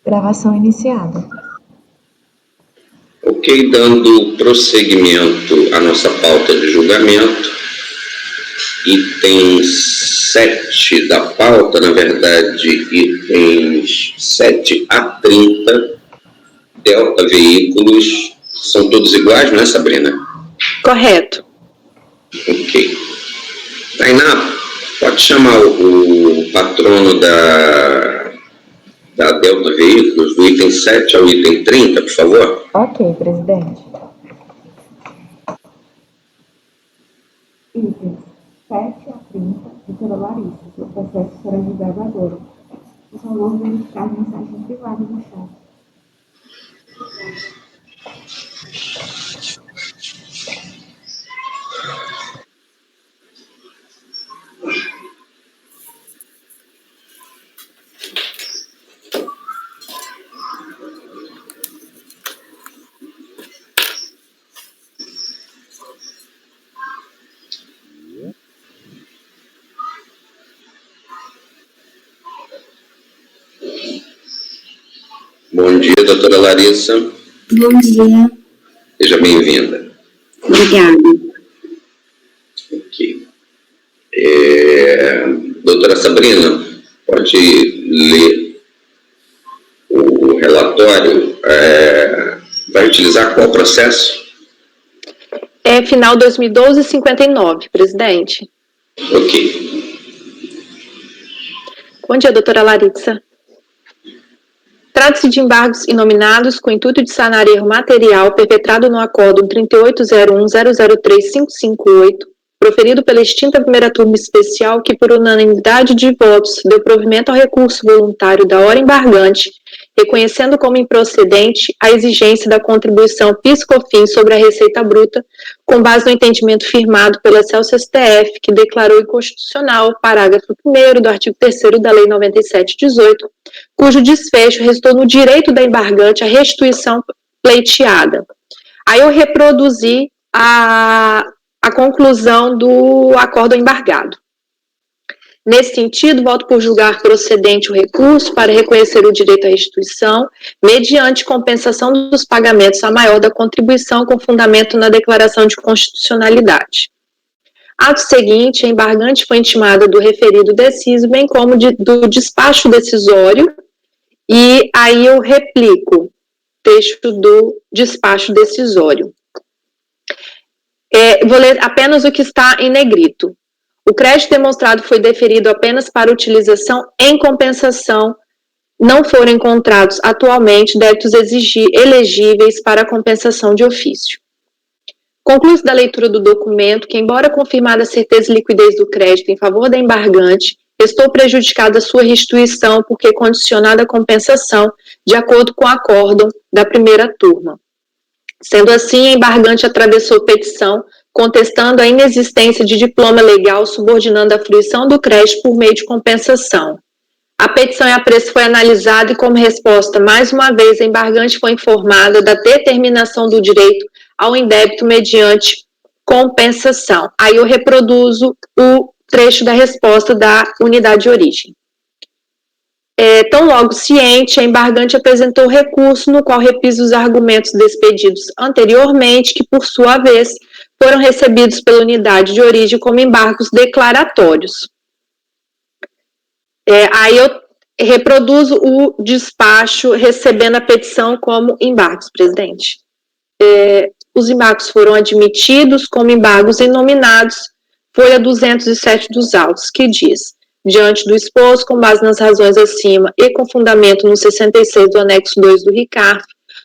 Gravação iniciada. Ok, dando prosseguimento à nossa pauta de julgamento, item 7 da pauta, na verdade, itens 7 a 30, Delta Veículos, são todos iguais, não é, Sabrina? Correto. Ok. Tainá, pode chamar o patrono da Delta Veículos, do item 7 ao item 30, por favor? Ok, presidente. Itens 7 a 30, doutora Larissa. O processo será julgado agora. Por favor, verificar a mensagem privada no chat. Bom dia, doutora Larissa. Bom dia. Seja bem-vinda. Obrigada. Ok. Doutora Sabrina, pode ler o relatório? Vai utilizar qual processo? É final 2012-59, presidente. Ok. Bom dia, doutora Larissa. Trata-se de embargos inominados com o intuito de sanar erro material perpetrado no Acórdão 3801-003-558, proferido pela extinta primeira turma especial que, por unanimidade de votos, deu provimento ao recurso voluntário da hora embargante, reconhecendo como improcedente a exigência da contribuição PIS/COFINS sobre a receita bruta, com base no entendimento firmado pela CELSE-STF, que declarou inconstitucional o parágrafo 1º do artigo 3º da Lei 97/18, cujo desfecho restou no direito da embargante à restituição pleiteada. Aí eu reproduzi a conclusão do acórdão embargado. Nesse sentido, voto por julgar procedente o recurso para reconhecer o direito à restituição, mediante compensação dos pagamentos a maior da contribuição com fundamento na declaração de constitucionalidade. Ato seguinte, a embargante foi intimada do referido deciso, bem como do despacho decisório, e aí eu replico texto do despacho decisório. Vou ler apenas o que está em negrito. O crédito demonstrado foi deferido apenas para utilização em compensação. Não foram encontrados atualmente débitos elegíveis para compensação de ofício. Conclui-se da leitura do documento que, embora confirmada a certeza e liquidez do crédito em favor da embargante, restou prejudicada a sua restituição porque condicionada à compensação, de acordo com o acórdão da primeira turma. Sendo assim, a embargante atravessou petição, contestando a inexistência de diploma legal subordinando a fruição do crédito por meio de compensação. A petição e apreço foi analisada e, como resposta, mais uma vez, a embargante foi informada da determinação do direito ao indébito mediante compensação. Aí eu reproduzo o trecho da resposta da unidade de origem. Tão logo ciente, a embargante apresentou recurso no qual repisa os argumentos despedidos anteriormente, que, por sua vez, foram recebidos pela unidade de origem como embargos declaratórios. Aí eu reproduzo o despacho recebendo a petição como embargos, presidente. Os embargos foram admitidos como embargos inominados, folha 207 dos autos, que diz: diante do exposto, com base nas razões acima e com fundamento no 66 do anexo 2 do RICARF,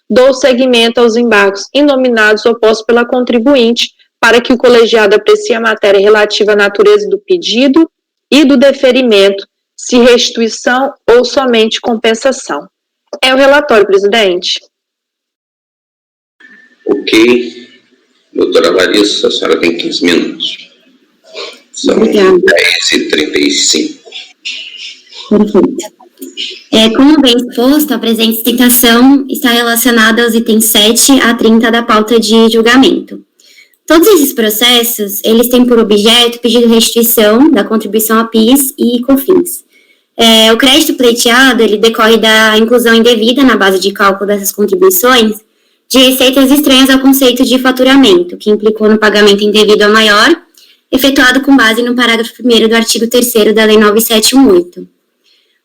dou seguimento aos embargos inominados opostos pela contribuinte para que o colegiado aprecie a matéria relativa à natureza do pedido e do deferimento, se restituição ou somente compensação. É o relatório, presidente. Ok. Doutora Larissa, a senhora tem 15 minutos. São 10h35. Perfeito. Como bem exposto, a presente citação está relacionada aos itens 7 a 30 da pauta de julgamento. Todos esses processos, eles têm por objeto pedido de restituição da contribuição a PIS e COFINS. O crédito pleiteado, ele decorre da inclusão indevida na base de cálculo dessas contribuições de receitas estranhas ao conceito de faturamento, que implicou no pagamento indevido a maior, efetuado com base no parágrafo 1º do artigo 3º da Lei 9718.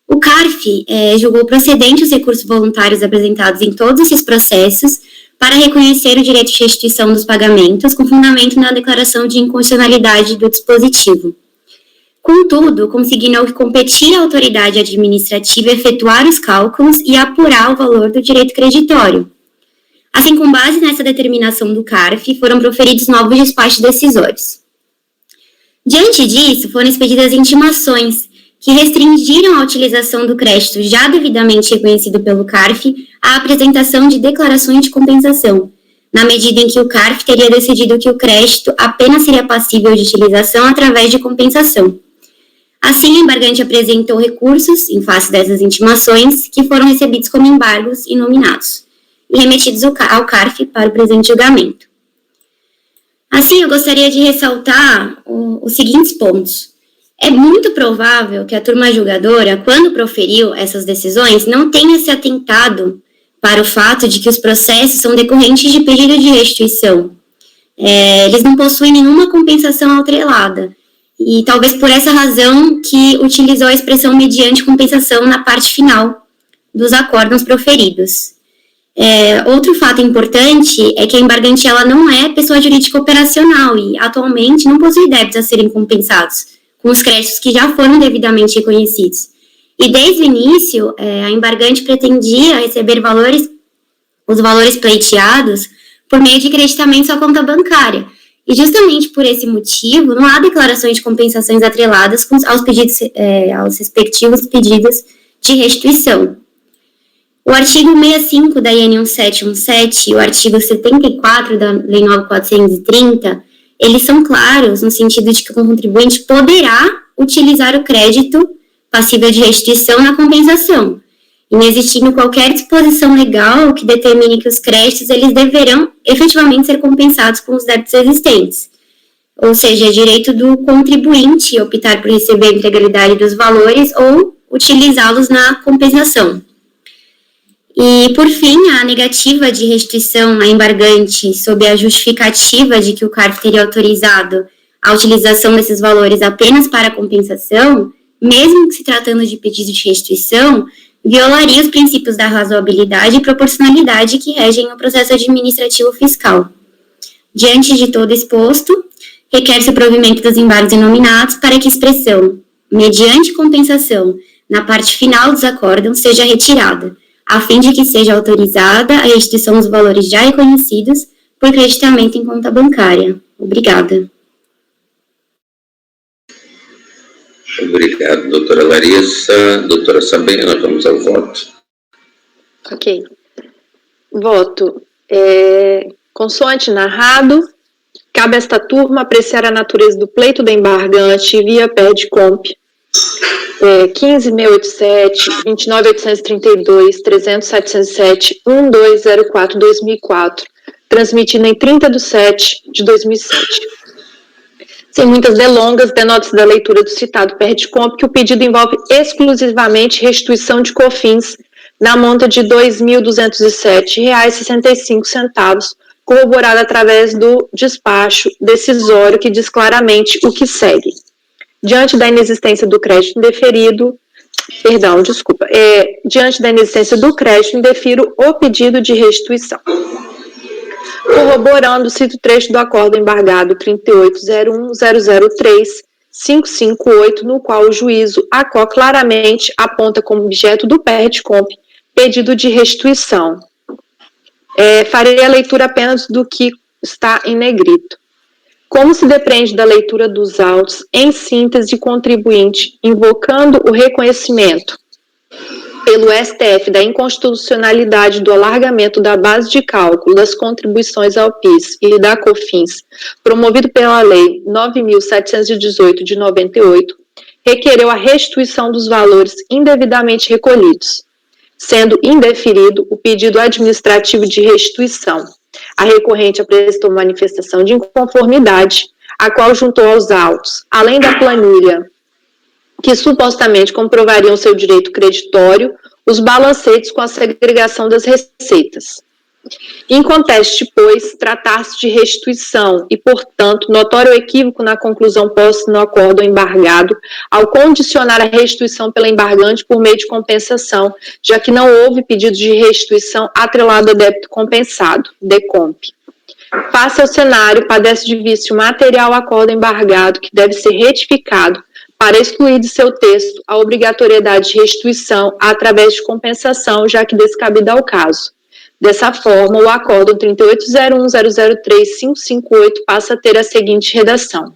O CARF julgou procedente os recursos voluntários apresentados em todos esses processos para reconhecer o direito de restituição dos pagamentos com fundamento na declaração de inconstitucionalidade do dispositivo. Contudo, conseguindo competir à autoridade administrativa efetuar os cálculos e apurar o valor do direito creditório. Assim, com base nessa determinação do CARF, foram proferidos novos despachos decisórios. Diante disso, foram expedidas intimações que restringiram a utilização do crédito já devidamente reconhecido pelo CARF à apresentação de declarações de compensação, na medida em que o CARF teria decidido que o crédito apenas seria passível de utilização através de compensação. Assim, o embargante apresentou recursos, em face dessas intimações, que foram recebidos como embargos e nominados, e remetidos ao CARF para o presente julgamento. Assim, eu gostaria de ressaltar os seguintes pontos. É muito provável que a turma julgadora, quando proferiu essas decisões, não tenha se atentado para o fato de que os processos são decorrentes de pedido de restituição. Eles não possuem nenhuma compensação atrelada. E talvez por essa razão que utilizou a expressão mediante compensação na parte final dos acórdãos proferidos. Outro fato importante é que a embargante ela não é pessoa jurídica operacional e atualmente não possui débitos a serem compensados com os créditos que já foram devidamente reconhecidos. E desde o início, a embargante pretendia receber os valores pleiteados por meio de creditamentos à conta bancária. E justamente por esse motivo, não há declarações de compensações atreladas aos respectivos pedidos de restituição. O artigo 65 da IN 1717 e o artigo 74 da Lei 9430, eles são claros no sentido de que o contribuinte poderá utilizar o crédito passível de restituição na compensação, inexistindo qualquer disposição legal que determine que os créditos eles deverão efetivamente ser compensados com os débitos existentes. Ou seja, é direito do contribuinte optar por receber a integralidade dos valores ou utilizá-los na compensação. E, por fim, a negativa de restituição a embargante sob a justificativa de que o CARF teria autorizado a utilização desses valores apenas para compensação, mesmo que se tratando de pedido de restituição, violaria os princípios da razoabilidade e proporcionalidade que regem o processo administrativo fiscal. Diante de todo exposto, requer-se o provimento dos embargos inominados para que a expressão, mediante compensação, na parte final dos acórdãos, seja retirada, a fim de que seja autorizada a restituição dos valores já reconhecidos por creditamento em conta bancária. Obrigada. Obrigado, doutora Larissa. Doutora Sabrina, vamos ao voto. Ok. Voto. Consoante narrado, cabe a esta turma apreciar a natureza do pleito do embargante via PERDCOMP 15.687, 29.832, 300.707, 1204/2004, transmitido em 30/7/2007. Sem muitas delongas, denota-se da leitura do citado PERDCOMP que o pedido envolve exclusivamente restituição de COFINS na monta de R$ 2.207,65, corroborada através do despacho decisório que diz claramente o que segue. Diante da inexistência do crédito indeferido, diante da inexistência do crédito, indefiro o pedido de restituição. Corroborando, cito o trecho do acordo embargado 38.001.003.558, no qual o juízo ACO claramente aponta como objeto do PERDCOMP pedido de restituição. Farei a leitura apenas do que está em negrito. Como se depreende da leitura dos autos, em síntese, contribuinte, invocando o reconhecimento pelo STF da inconstitucionalidade do alargamento da base de cálculo das contribuições ao PIS e da COFINS, promovido pela Lei 9.718 de 98, requereu a restituição dos valores indevidamente recolhidos, sendo indeferido o pedido administrativo de restituição. A recorrente apresentou manifestação de inconformidade, a qual juntou aos autos, além da planilha que supostamente comprovariam seu direito creditório, os balancetes com a segregação das receitas. Inconteste, pois, tratar-se de restituição e, portanto, notório equívoco na conclusão posta no acórdão embargado ao condicionar a restituição pela embargante por meio de compensação, já que não houve pedido de restituição atrelado a débito compensado, DECOMP. Face ao cenário, padece de vício material acórdão embargado que deve ser retificado para excluir de seu texto a obrigatoriedade de restituição através de compensação, já que descabida ao caso. Dessa forma, o acórdão 3801003558 passa a ter a seguinte redação.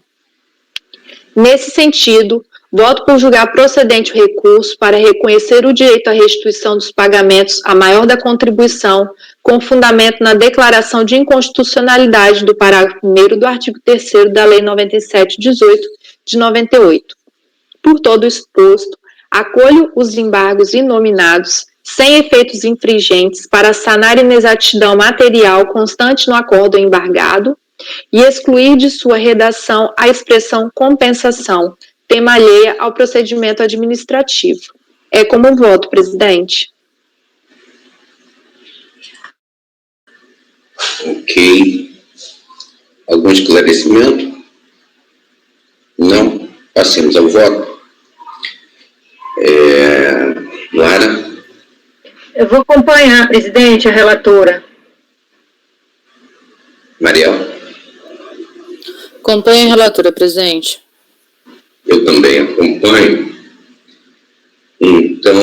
Nesse sentido, voto por julgar procedente o recurso para reconhecer o direito à restituição dos pagamentos a maior da contribuição, com fundamento na declaração de inconstitucionalidade do parágrafo 1º do artigo 3º da Lei 9718 de 98. Por todo o exposto, acolho os embargos inominados, sem efeitos infringentes, para sanar inexatidão material constante no acórdão embargado e excluir de sua redação a expressão compensação, tema alheia ao procedimento administrativo. É como voto, presidente. Ok. Algum esclarecimento? Não? Passemos ao voto. Lara? Eu vou acompanhar, presidente, a relatora. Mariel? Acompanhe a relatora, presidente. Eu também acompanho. Então,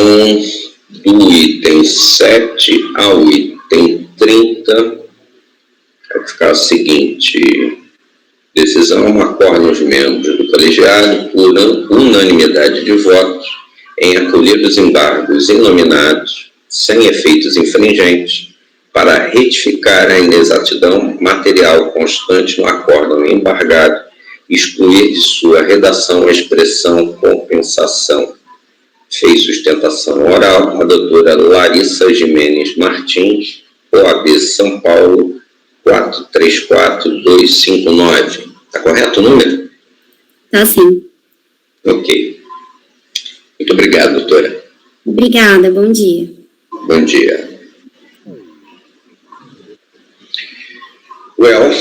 do item 7 ao item 30, vai ficar o seguinte: decisão acorda os membros do colegiado por unanimidade de votos em acolher os embargos inominados sem efeitos infringentes para retificar a inexatidão material constante no acórdão embargado e excluir de sua redação a expressão compensação. Fez sustentação oral a doutora Larissa Gimenez Martins, OAB São Paulo, 434259. Está correto o número? Tá sim. Ok. Muito obrigado, doutora. Obrigada, bom dia. Bom dia. Well,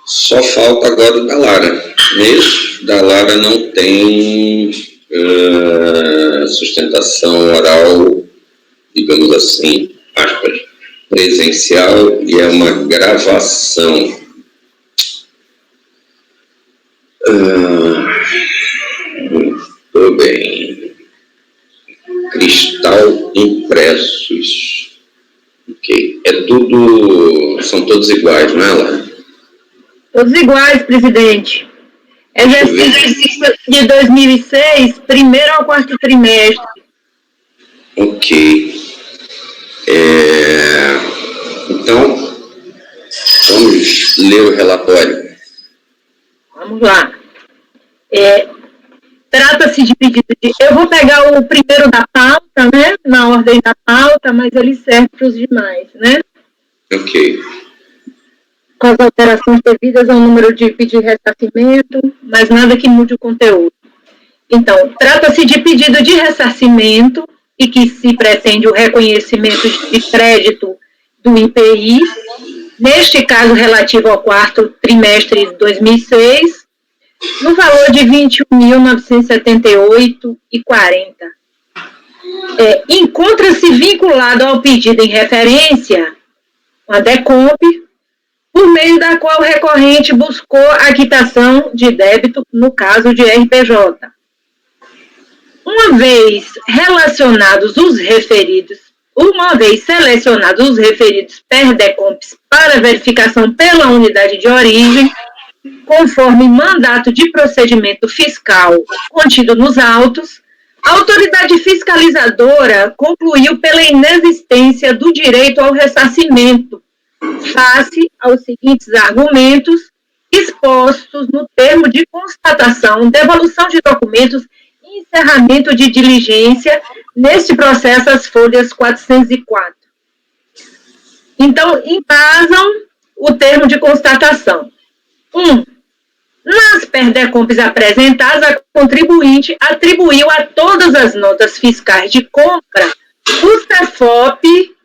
só falta agora o da Lara. Nesse, da Lara não tem sustentação oral, digamos assim, aspas, presencial, e é uma gravação. Muito bem. Cristal impressos. Ok. São todos iguais, não é, Lara? Todos iguais, presidente. Exercício de 2006, primeiro ao quarto trimestre. Ok. Então, vamos ler o relatório. Vamos lá. Trata-se de pedido de... Eu vou pegar o primeiro da pauta, né? Na ordem da pauta, mas ele serve para os demais, né? Ok. Com as alterações devidas ao número de pedido de ressarcimento, mas nada que mude o conteúdo. Então, trata-se de pedido de ressarcimento e que se pretende o reconhecimento de crédito do IPI, neste caso relativo ao quarto trimestre de 2006, no valor de R$ 21.978,40. Encontra-se vinculado ao pedido em referência a DECOMP, por meio da qual o recorrente buscou a quitação de débito no caso de RPJ. Uma vez selecionados os referidos per DECOMPs para verificação pela unidade de origem, conforme mandato de procedimento fiscal contido nos autos, a autoridade fiscalizadora concluiu pela inexistência do direito ao ressarcimento, face aos seguintes argumentos expostos no termo de constatação, devolução de documentos e encerramento de diligência, neste processo, as folhas 404. Então, embasam o termo de constatação. Nas perdecompes apresentadas, a contribuinte atribuiu a todas as notas fiscais de compra o CEFOP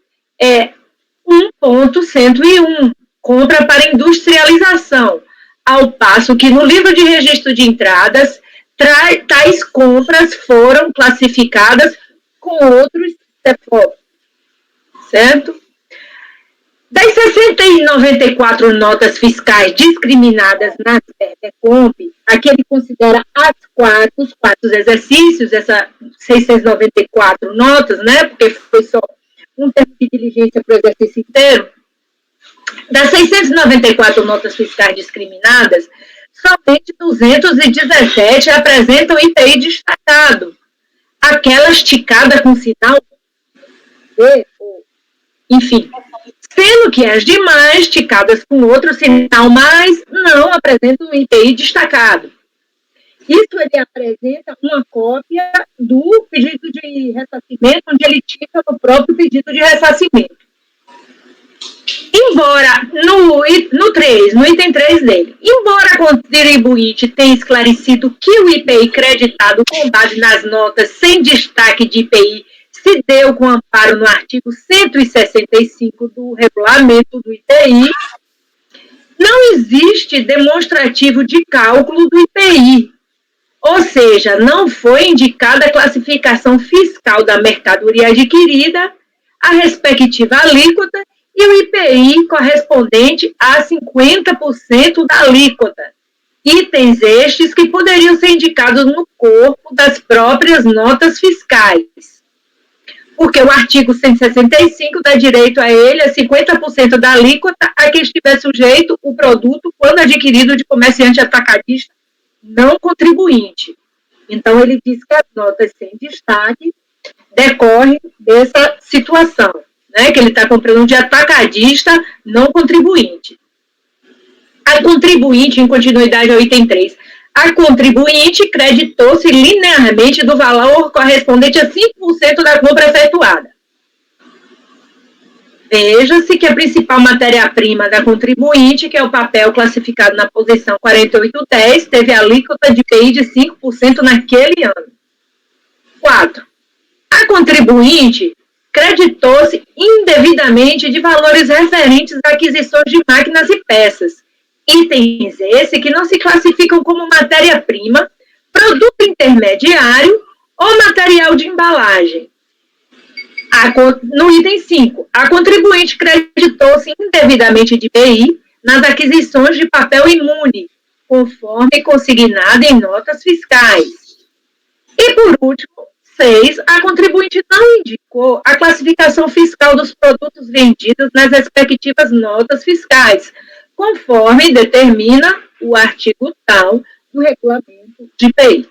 1.101, compra para industrialização, ao passo que no livro de registro de entradas, tais compras foram classificadas com outros CEFOP, certo? Das 694 notas fiscais discriminadas na Perdecomp, aqui ele considera os quatro exercícios, essas 694 notas, né, porque foi só um termo de diligência para o exercício inteiro. Das 694 notas fiscais discriminadas, somente 217 apresentam IPI destacado. Aquela esticada com sinal B, enfim, sendo que as demais, esticadas com outro sinal mais, não apresentam um IPI destacado. Isso ele apresenta uma cópia do pedido de ressarcimento, onde ele tica no próprio pedido de ressarcimento. Embora, no item 3 dele, embora a contribuinte tenha esclarecido que o IPI creditado com base nas notas sem destaque de IPI se deu com amparo no artigo 165 do regulamento do IPI, não existe demonstrativo de cálculo do IPI, ou seja, não foi indicada a classificação fiscal da mercadoria adquirida, a respectiva alíquota e o IPI correspondente a 50% da alíquota. Itens estes que poderiam ser indicados no corpo das próprias notas fiscais. Porque o artigo 165 dá direito a ele a 50% da alíquota a quem estiver sujeito o produto quando adquirido de comerciante atacadista não contribuinte. Então, ele diz que as notas sem destaque decorrem dessa situação, né, que ele está comprando de atacadista não contribuinte. A contribuinte, em continuidade ao item 3, a contribuinte creditou-se linearmente do valor correspondente a 5% da compra efetuada. Veja-se que a principal matéria-prima da contribuinte, que é o papel classificado na posição 4810, teve a alíquota de IPI de 5% naquele ano. 4. A contribuinte creditou-se indevidamente de valores referentes a aquisições de máquinas e peças, itens esse que não se classificam como matéria-prima, produto intermediário ou material de embalagem. No item 5, a contribuinte creditou-se indevidamente de IPI nas aquisições de papel imune, conforme consignado em notas fiscais. E, por último, 6, a contribuinte não indicou a classificação fiscal dos produtos vendidos nas respectivas notas fiscais, conforme determina o artigo tal do regulamento de IPI.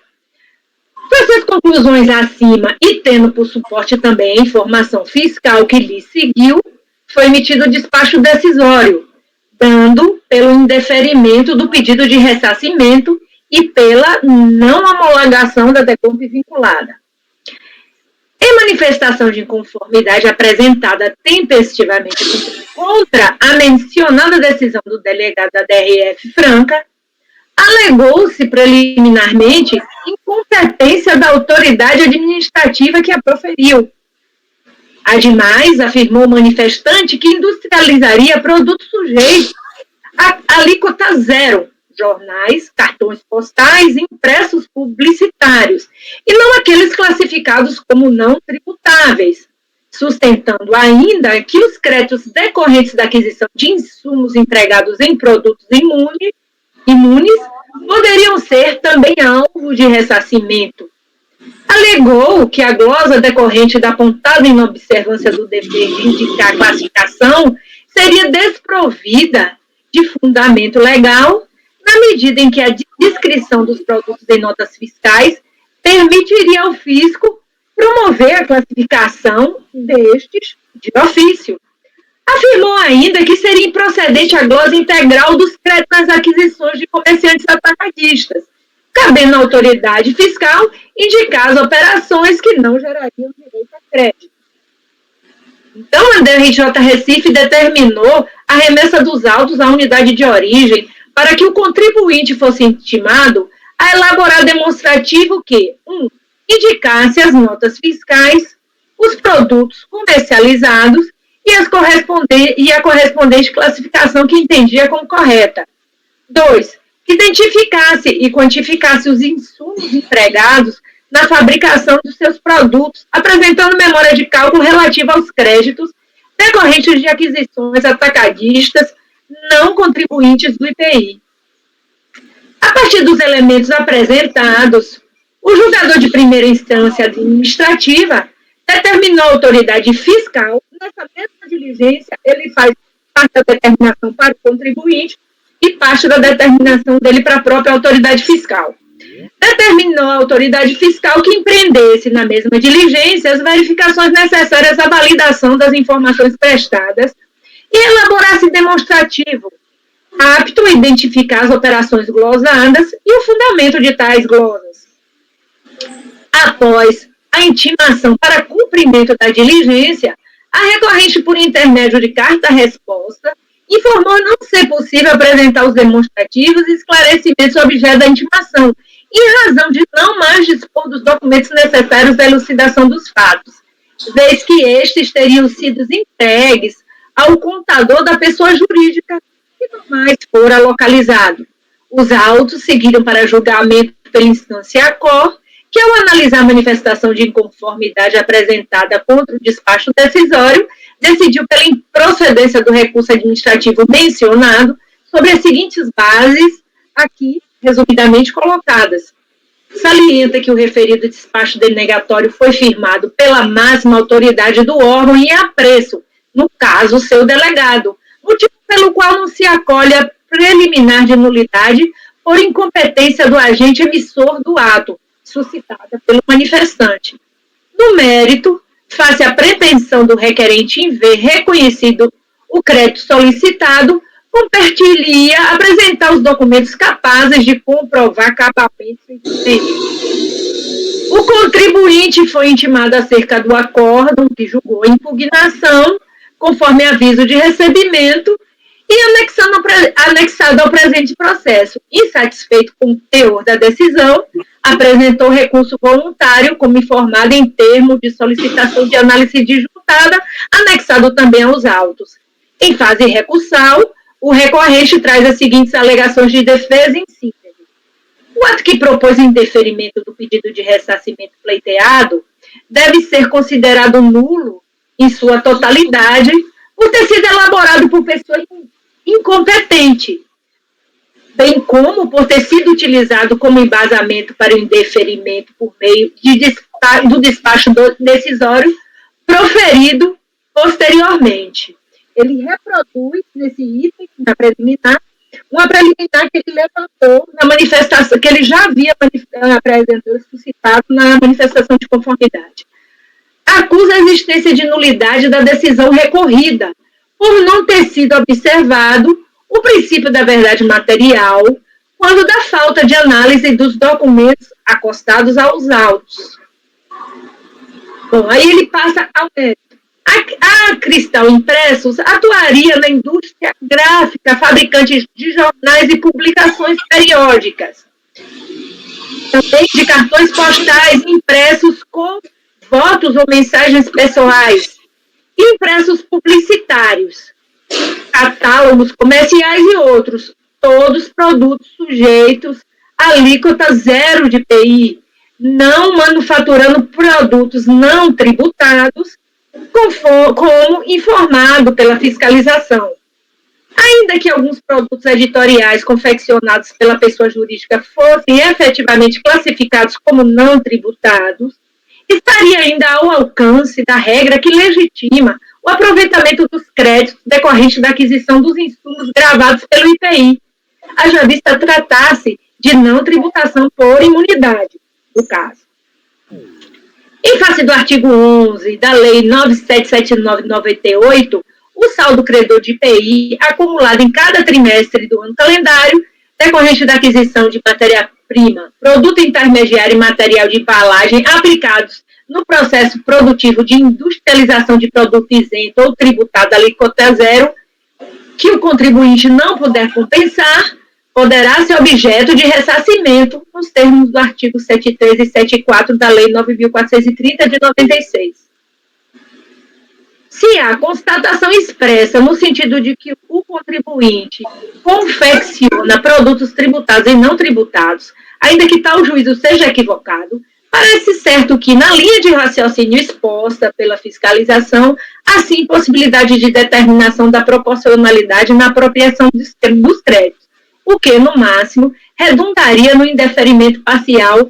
Com essas conclusões acima e tendo por suporte também a informação fiscal que lhe seguiu, foi emitido o despacho decisório, dando pelo indeferimento do pedido de ressarcimento e pela não homologação da DECOMP vinculada. Em manifestação de inconformidade apresentada tempestivamente contra a mencionada decisão do delegado da DRF Franca, alegou-se preliminarmente incompetência da autoridade administrativa que a proferiu. Ademais, afirmou o manifestante que industrializaria produtos sujeitos a alíquota zero, jornais, cartões postais e impressos publicitários, e não aqueles classificados como não tributáveis, sustentando ainda que os créditos decorrentes da aquisição de insumos empregados em produtos imunes poderiam ser também alvo de ressarcimento. Alegou que a glosa decorrente da apontada inobservância do dever de indicar a classificação seria desprovida de fundamento legal, na medida em que a descrição dos produtos em notas fiscais permitiria ao fisco promover a classificação destes de ofício. Afirmou ainda que seria improcedente a glosa integral dos créditos nas aquisições de comerciantes atacadistas, cabendo à autoridade fiscal indicar as operações que não gerariam direito a crédito. Então, a DRJ Recife determinou a remessa dos autos à unidade de origem para que o contribuinte fosse intimado a elaborar demonstrativo que, 1. Indicasse as notas fiscais, os produtos comercializados e a correspondente classificação que entendia como correta. 2. Que identificasse e quantificasse os insumos empregados na fabricação dos seus produtos, apresentando memória de cálculo relativa aos créditos decorrentes de aquisições atacadistas não contribuintes do IPI. A partir dos elementos apresentados, o julgador de primeira instância administrativa determinou a autoridade fiscal. Nessa mesma diligência, ele faz parte da determinação para o contribuinte e parte da determinação dele para a própria autoridade fiscal. Determinou a autoridade fiscal que empreendesse na mesma diligência as verificações necessárias à validação das informações prestadas e elaborasse demonstrativo apto a identificar as operações glosadas e o fundamento de tais glosas. Após a intimação para cumprimento da diligência, a recorrente, por intermédio de carta-resposta, informou não ser possível apresentar os demonstrativos e esclarecimentos objeto da intimação, em razão de não mais dispor dos documentos necessários à elucidação dos fatos, vez que estes teriam sido entregues ao contador da pessoa jurídica que não mais fora localizado. Os autos seguiram para julgamento pela instância ACOR, que, ao analisar a manifestação de inconformidade apresentada contra o despacho decisório, decidiu pela improcedência do recurso administrativo mencionado sobre as seguintes bases, aqui resumidamente colocadas. Salienta que o referido despacho denegatório foi firmado pela máxima autoridade do órgão em apreço, no caso, seu delegado, motivo pelo qual não se acolhe a preliminar de nulidade por incompetência do agente emissor do ato, suscitada pelo manifestante. No mérito, face à pretensão do requerente em ver reconhecido o crédito solicitado, competir-lhe apresentar os documentos capazes de comprovar cabamento e direito. O contribuinte foi intimado acerca do acórdão que julgou a impugnação, conforme aviso de recebimento, e anexado ao presente processo. Insatisfeito com o teor da decisão, apresentou recurso voluntário, como informado em termos de solicitação de análise disjuntada, anexado também aos autos. Em fase recursal, o recorrente traz as seguintes alegações de defesa em síntese. O ato que propôs indeferimento do pedido de ressarcimento pleiteado deve ser considerado nulo em sua totalidade, por ter sido elaborado por pessoa incompetente, bem como por ter sido utilizado como embasamento para o indeferimento por meio do despacho decisório proferido posteriormente. Ele reproduz nesse item, na preliminar, uma preliminar que ele levantou na manifestação, que ele já havia apresentado, suscitado na manifestação de conformidade. Acusa a existência de nulidade da decisão recorrida, por não ter sido observado o princípio da verdade material, quando da falta de análise dos documentos acostados aos autos. Bom, aí ele passa ao mérito. A Cristal Impressos atuaria na indústria gráfica, fabricante de jornais e publicações periódicas. Também de cartões postais impressos com votos ou mensagens pessoais, impressos publicitários, catálogos comerciais e outros, todos produtos sujeitos a alíquota zero de IPI, não manufaturando produtos não tributados, como informado pela fiscalização. Ainda que alguns produtos editoriais confeccionados pela pessoa jurídica fossem efetivamente classificados como não tributados, estaria ainda ao alcance da regra que legitima o aproveitamento dos créditos decorrentes da aquisição dos insumos gravados pelo IPI, haja vista tratar-se de não tributação por imunidade, no caso. Em face do artigo 11 da Lei 9779/98, o saldo credor de IPI acumulado em cada trimestre do ano calendário, decorrente da aquisição de matéria-prima, produto intermediário e material de embalagem aplicados no processo produtivo de industrialização de produto isento ou tributado a alíquota zero, que o contribuinte não puder compensar, poderá ser objeto de ressarcimento nos termos do artigo 73 e 74 da Lei 9.430 de 96. Se há constatação expressa no sentido de que o contribuinte confecciona produtos tributados e não tributados, ainda que tal juízo seja equivocado, parece certo que, na linha de raciocínio exposta pela fiscalização, há sim possibilidade de determinação da proporcionalidade na apropriação dos créditos, o que, no máximo, redundaria no indeferimento parcial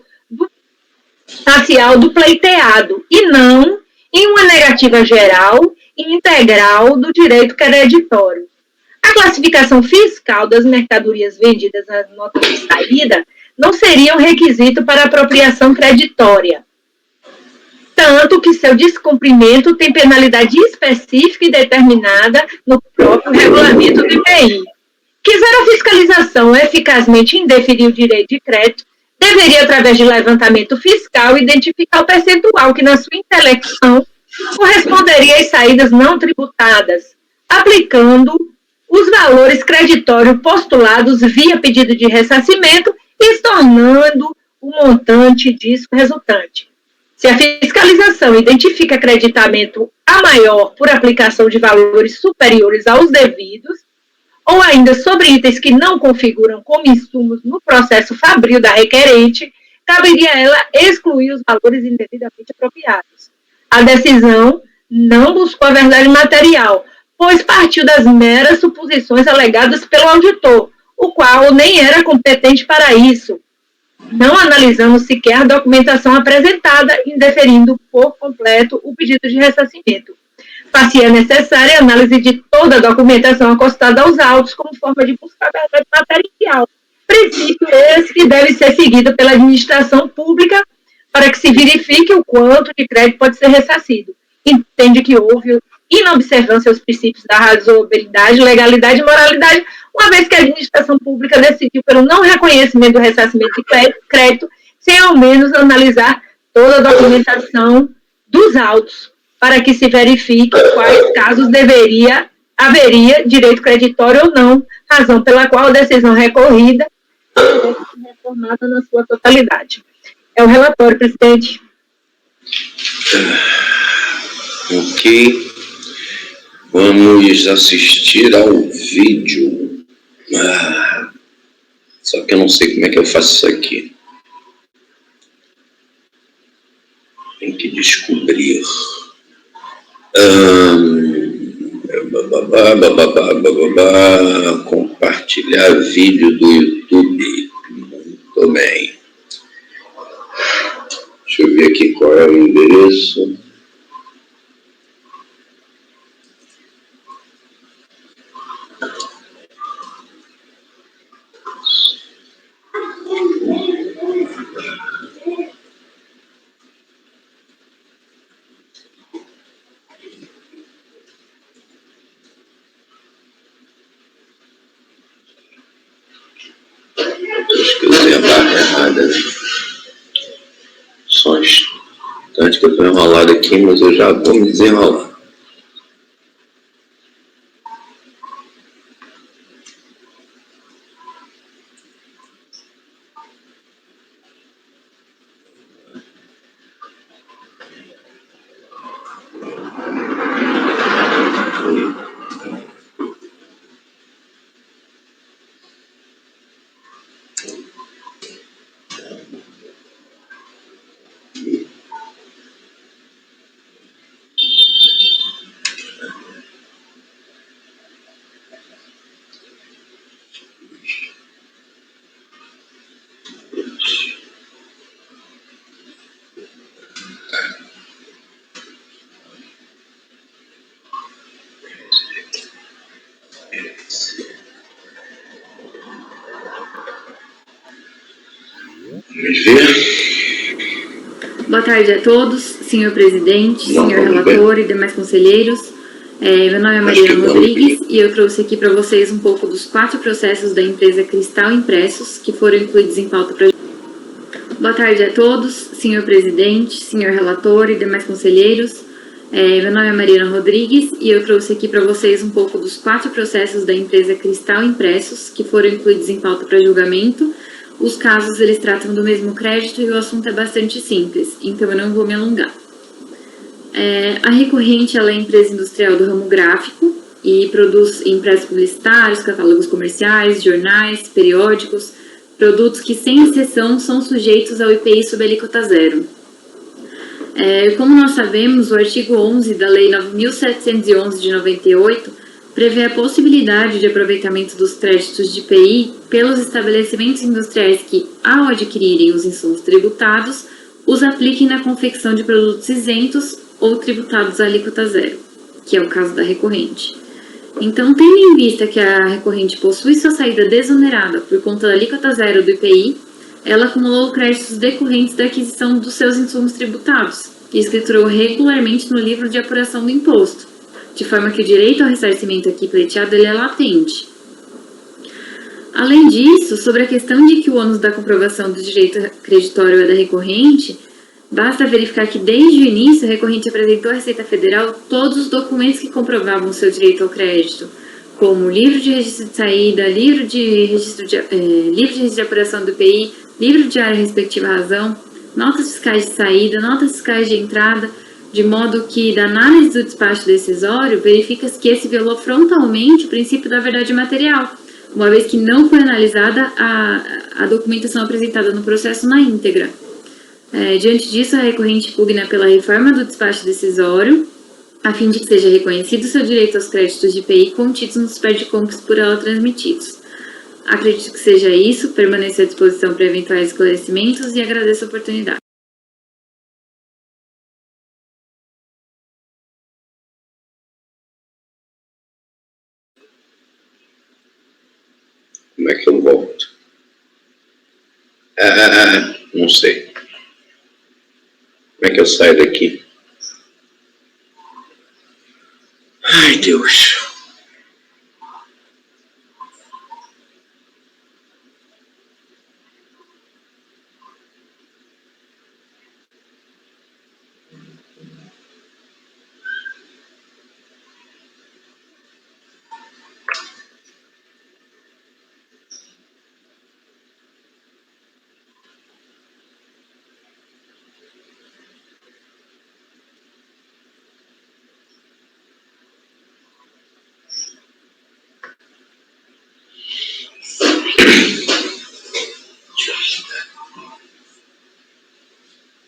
do pleiteado, e não em uma negativa geral e integral do direito creditório. A classificação fiscal das mercadorias vendidas nas notas de saída não seria um requisito para apropriação creditória, tanto que seu descumprimento tem penalidade específica e determinada no próprio regulamento do IPI. Quiser a fiscalização eficazmente indeferir o direito de crédito, deveria, através de levantamento fiscal, identificar o percentual que, na sua intelecção, corresponderia às saídas não tributadas, aplicando os valores creditórios postulados via pedido de ressarcimento e tornando o montante disso resultante. Se a fiscalização identifica acreditamento a maior por aplicação de valores superiores aos devidos, ou ainda sobre itens que não configuram como insumos no processo fabril da requerente, caberia a ela excluir os valores indevidamente apropriados. A decisão não buscou a verdade material, pois partiu das meras suposições alegadas pelo auditor, o qual nem era competente para isso, não analisando sequer a documentação apresentada, indeferindo por completo o pedido de ressarcimento. Far-se-é necessária a análise de toda a documentação acostada aos autos como forma de buscar a verdade material, princípio esse que deve ser seguido pela administração pública para que se verifique o quanto de crédito pode ser ressarcido. Entende que houve inobservância aos princípios da razoabilidade, legalidade e moralidade, uma vez que a administração pública decidiu pelo não reconhecimento do ressarcimento de crédito, sem ao menos analisar toda a documentação dos autos, para que se verifique quais casos haveria direito creditório ou não, razão pela qual a decisão recorrida deve ser reformada na sua totalidade. É o relatório, presidente. Ok. Vamos assistir ao vídeo. Só que eu não sei como é que eu faço isso aqui. Tem que descobrir. Compartilhar vídeo do YouTube. Muito bem. Deixa eu ver aqui qual é o endereço. Acho que eu usei a barra errada, né? Só um instante que eu estou enrolado aqui, mas eu já vou me desenrolar. Vamos ver. Boa tarde a todos, senhor presidente, senhor relator e demais conselheiros. Meu nome é Mariana Rodrigues e eu trouxe aqui para vocês um pouco dos 4 processos da empresa Cristal Impressos que foram incluídos em pauta para... Boa tarde a todos, senhor presidente, senhor relator e demais conselheiros. Meu nome é Mariana Rodrigues e eu trouxe aqui para vocês um pouco dos 4 processos da empresa Cristal Impressos que foram incluídos em pauta para julgamento. Os casos, eles tratam do mesmo crédito e o assunto é bastante simples, então eu não vou me alongar. A recorrente, ela é empresa industrial do ramo gráfico e produz impressos publicitários, catálogos comerciais, jornais, periódicos, produtos que, sem exceção, são sujeitos ao IPI sob alíquota zero. Como nós sabemos, o artigo 11 da Lei 9.711 de 98 prevê a possibilidade de aproveitamento dos créditos de IPI pelos estabelecimentos industriais que, ao adquirirem os insumos tributados, os apliquem na confecção de produtos isentos ou tributados à alíquota zero, que é o caso da recorrente. Então, tendo em vista que a recorrente possui sua saída desonerada por conta da alíquota zero do IPI, ela acumulou créditos decorrentes da aquisição dos seus insumos tributados e escriturou regularmente no livro de apuração do imposto, de forma que o direito ao ressarcimento aqui pleiteado ele é latente. Além disso, sobre a questão de que o ônus da comprovação do direito creditório é da recorrente, basta verificar que desde o início a recorrente apresentou à Receita Federal todos os documentos que comprovavam o seu direito ao crédito, como livro de registro de saída, livro de registro de apuração do IPI, livro de área respectiva razão, notas fiscais de saída, notas fiscais de entrada, de modo que, da análise do despacho decisório, verifica-se que esse violou frontalmente o princípio da verdade material, uma vez que não foi analisada a documentação apresentada no processo na íntegra. Diante disso, a recorrente pugna pela reforma do despacho decisório, a fim de que seja reconhecido seu direito aos créditos de IPI contidos nos perdiconques por ela transmitidos. Acredito que seja isso, permaneço à disposição para eventuais esclarecimentos e agradeço a oportunidade. Como é que eu volto? Não sei. Como é que eu saio daqui? Ai, Deus.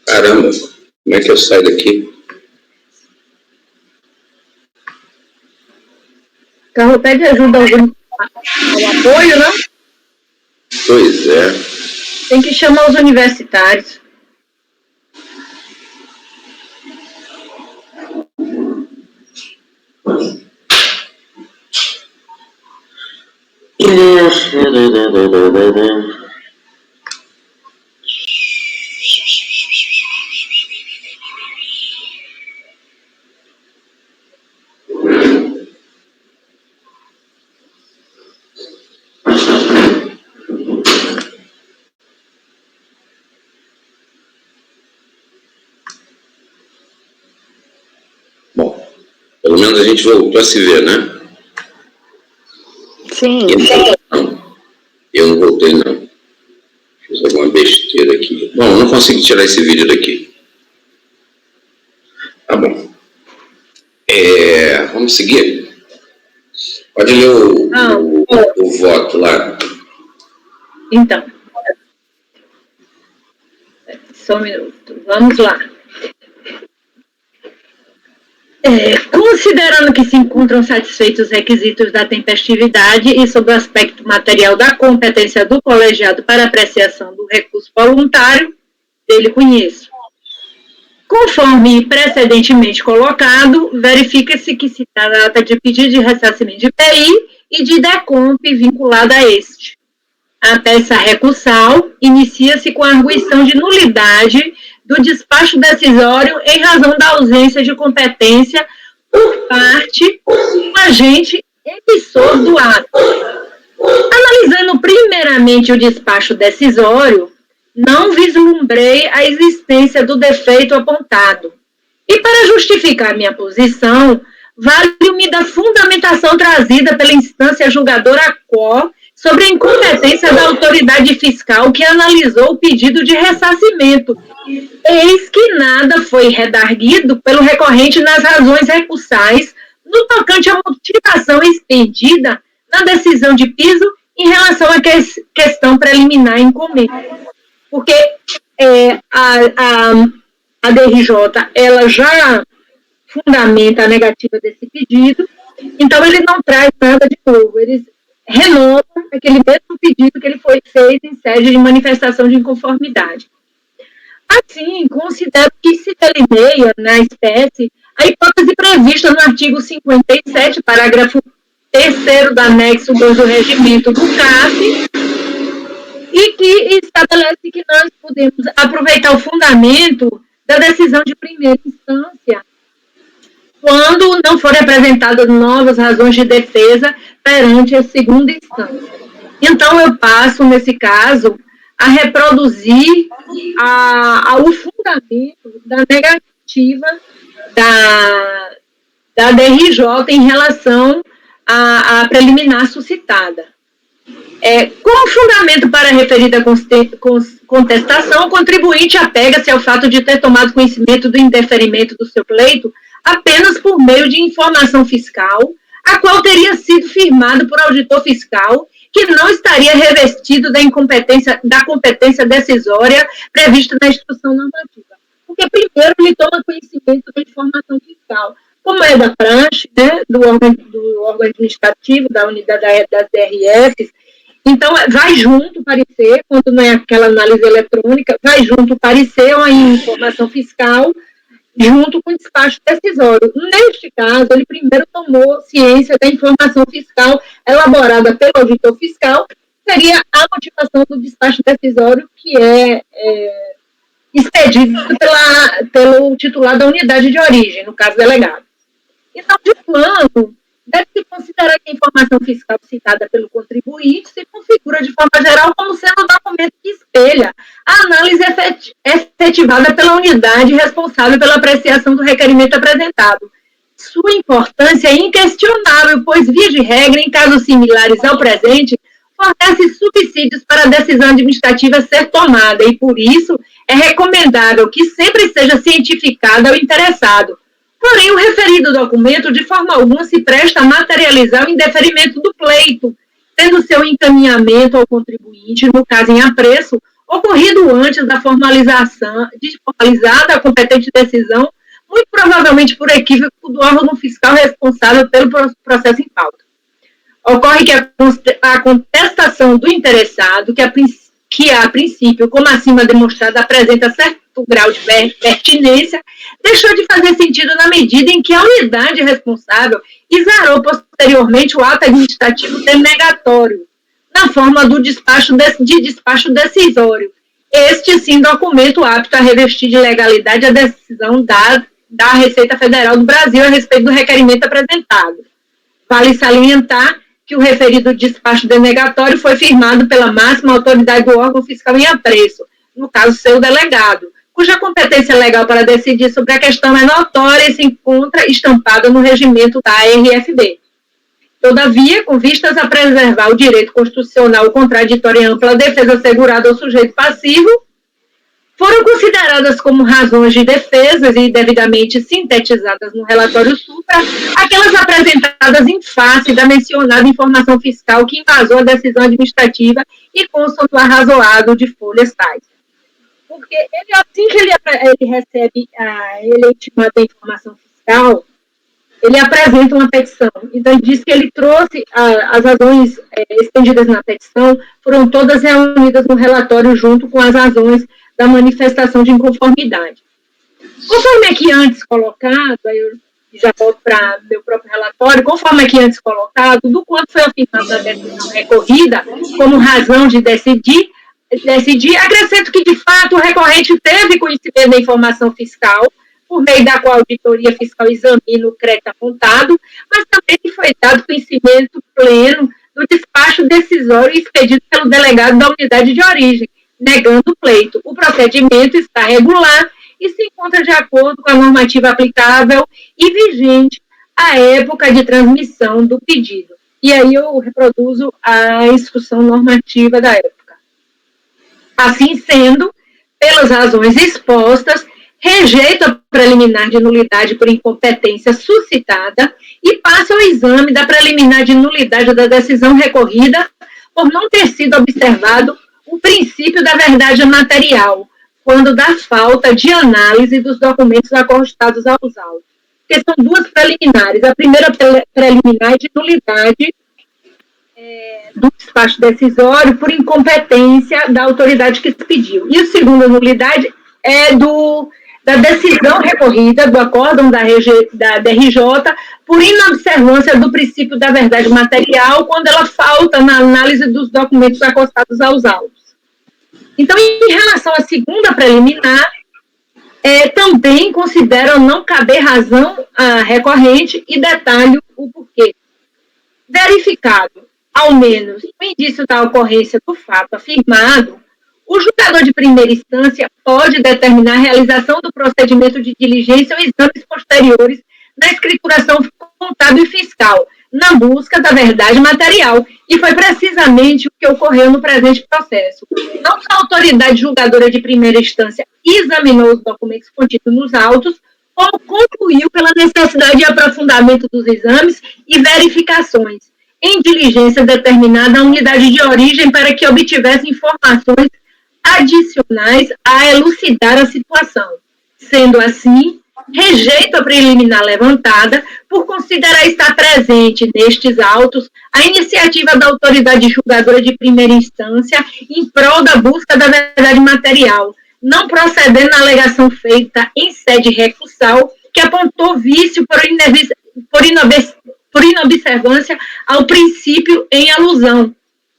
Caramba, como é que eu saio daqui? Carro pede ajuda ao apoio, não? Pois é. Tem que chamar os universitários. Bom, pelo menos a gente voltou a se ver, né? Sim. Eu não voltei, não. Fiz alguma besteira aqui. Bom, eu não consigo tirar esse vídeo daqui. Tá bom. Vamos seguir? Pode ler o voto lá. Então, só um minuto. Vamos lá. Considerando que se encontram satisfeitos os requisitos da tempestividade e sob o aspecto material da competência do colegiado para apreciação do recurso voluntário, dele conheço. Conforme precedentemente colocado, verifica-se que se trata de pedido de ressarcimento de IPI e de DECOMP vinculado a este. A peça recursal inicia-se com a arguição de nulidade do despacho decisório em razão da ausência de competência por parte do agente emissor do ato. Analisando primeiramente o despacho decisório, não vislumbrei a existência do defeito apontado. E para justificar minha posição, vale-me da fundamentação trazida pela instância julgadora quo sobre a incompetência da autoridade fiscal que analisou o pedido de ressarcimento. Eis que nada foi redarguido pelo recorrente nas razões recursais no tocante à motivação expedida na decisão de piso em relação à questão preliminar encomenda. Porque a DRJ, ela já fundamenta a negativa desse pedido, então ele não traz nada de novo, eles renovam aquele mesmo pedido que ele foi feito em sede de manifestação de inconformidade. Assim, considero que se delineia na espécie a hipótese prevista no artigo 57, parágrafo 3º do anexo 2 do regimento do CAF, e que estabelece que nós podemos aproveitar o fundamento da decisão de primeira instância quando não forem apresentadas novas razões de defesa perante a segunda instância. Então, eu passo, nesse caso, a reproduzir o fundamento da negativa da DRJ em relação à preliminar suscitada. Como fundamento para a referida contestação, o contribuinte apega-se ao fato de ter tomado conhecimento do indeferimento do seu pleito apenas por meio de informação fiscal, a qual teria sido firmada por auditor fiscal, que não estaria revestido da competência decisória prevista na instrução normativa. Porque primeiro ele toma conhecimento da informação fiscal, como é da praxe, né, do órgão administrativo, da unidade das DRFs. Então, vai junto o parecer, quando não é aquela análise eletrônica, vai junto o parecer ou a informação fiscal, junto com o despacho decisório. Neste caso, ele primeiro tomou ciência da informação fiscal elaborada pelo auditor fiscal, seria a motivação do despacho decisório, que é expedido pelo titular da unidade de origem, no caso delegado. Então, de plano, deve-se considerar que a informação fiscal citada pelo contribuinte se configura de forma geral como sendo um documento que espelha a análise efetivada pela unidade responsável pela apreciação do requerimento apresentado. Sua importância é inquestionável, pois, via de regra, em casos similares ao presente, fornece subsídios para a decisão administrativa ser tomada e, por isso, é recomendável que sempre seja cientificado ao interessado. Porém, o referido documento, de forma alguma, se presta a materializar o indeferimento do pleito, tendo seu encaminhamento ao contribuinte, no caso em apreço, ocorrido antes da formalizada a competente decisão, muito provavelmente por equívoco do órgão fiscal responsável pelo processo em pauta. Ocorre que a contestação do interessado, que a princípio, como acima demonstrado, apresenta certo grau de pertinência, deixou de fazer sentido na medida em que a unidade responsável exarou posteriormente o ato administrativo denegatório, na forma do despacho decisório. Este, sim, documento apto a revestir de legalidade a decisão da Receita Federal do Brasil a respeito do requerimento apresentado. Vale salientar que o referido despacho denegatório foi firmado pela máxima autoridade do órgão fiscal em apreço, no caso seu delegado, cuja competência legal para decidir sobre a questão é notória e se encontra estampada no regimento da RFB. Todavia, com vistas a preservar o direito constitucional contraditório e ampla defesa assegurada ao sujeito passivo, foram consideradas como razões de defesa e devidamente sintetizadas no relatório supra, aquelas apresentadas em face da mencionada informação fiscal que embasou a decisão administrativa e constam do arrazoado de folhas tais. Porque ele, assim que ele recebe ele é intimado da informação fiscal, ele apresenta uma petição. Então, ele diz que ele trouxe as razões estendidas na petição, foram todas reunidas no relatório junto com as razões da manifestação de inconformidade. Conforme aqui antes colocado, aí eu já volto para meu próprio relatório, conforme aqui antes colocado, do quanto foi afirmado na decisão recorrida como razão de decidir, acrescento que, de fato, o recorrente teve conhecimento da informação fiscal, por meio da qual a auditoria fiscal examina o crédito apontado, mas também que foi dado conhecimento pleno do despacho decisório expedido pelo delegado da unidade de origem, negando o pleito. O procedimento está regular e se encontra de acordo com a normativa aplicável e vigente à época de transmissão do pedido. E aí eu reproduzo a instrução normativa da época. Assim sendo, pelas razões expostas, rejeito a preliminar de nulidade por incompetência suscitada e passa ao exame da preliminar de nulidade da decisão recorrida por não ter sido observado o princípio da verdade material, quando da falta de análise dos documentos acostados aos autos. Porque são duas preliminares. A primeira preliminar é de nulidade do despacho decisório por incompetência da autoridade que se pediu. E a segunda nulidade é da decisão recorrida do acórdão da DRJ por inobservância do princípio da verdade material quando ela falta na análise dos documentos acostados aos autos. Então, em relação à segunda preliminar, também considero não caber razão à recorrente e detalho o porquê. Verificado, ao menos, o indício da ocorrência do fato afirmado, o julgador de primeira instância pode determinar a realização do procedimento de diligência ou exames posteriores na escrituração contábil e fiscal, na busca da verdade material, e foi precisamente o que ocorreu no presente processo. Não só a autoridade julgadora de primeira instância examinou os documentos contidos nos autos, como concluiu pela necessidade de aprofundamento dos exames e verificações, em diligência determinada à unidade de origem para que obtivesse informações adicionais a elucidar a situação. Sendo assim, rejeito a preliminar levantada por considerar estar presente nestes autos a iniciativa da autoridade julgadora de primeira instância em prol da busca da verdade material, não procedendo na alegação feita em sede recursal que apontou vício por inobservância ao princípio em alusão,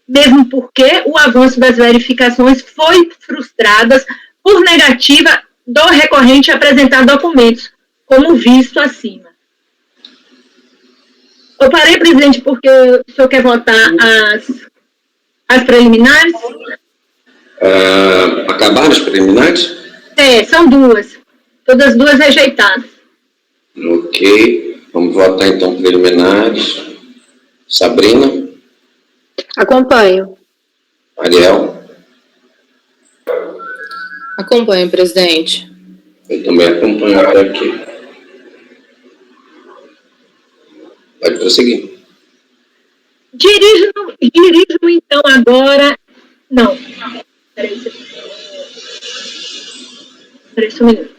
mesmo porque o avanço das verificações foi frustrado por negativa do recorrente a apresentar documentos, como visto acima. Eu parei, presidente, porque o senhor quer votar as preliminares? Acabaram as preliminares? São duas. Todas duas rejeitadas. Ok. Vamos votar, então, preliminares. Sabrina? Acompanho. Ariel? Acompanho, presidente. Eu também acompanho até aqui. Pode prosseguir. Dirijo então, agora... Não. Peraí um minuto.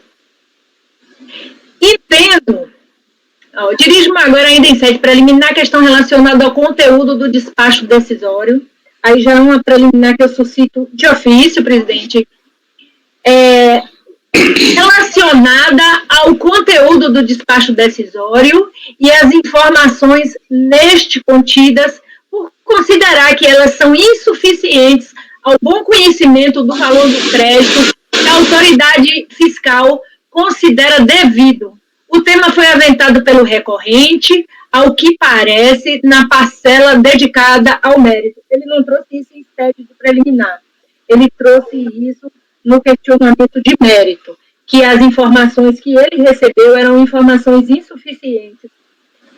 Entendo. Dirijo-me agora ainda em sede preliminar a questão relacionada ao conteúdo do despacho decisório. Aí já é uma preliminar que eu suscito de ofício, presidente, relacionada ao conteúdo do despacho decisório e as informações neste contidas, por considerar que elas são insuficientes ao bom conhecimento do valor do crédito que a autoridade fiscal considera devido. O tema foi aventado pelo recorrente, ao que parece, na parcela dedicada ao mérito. Ele não trouxe isso em sede de preliminar. Ele trouxe isso no questionamento de mérito, que as informações que ele recebeu eram informações insuficientes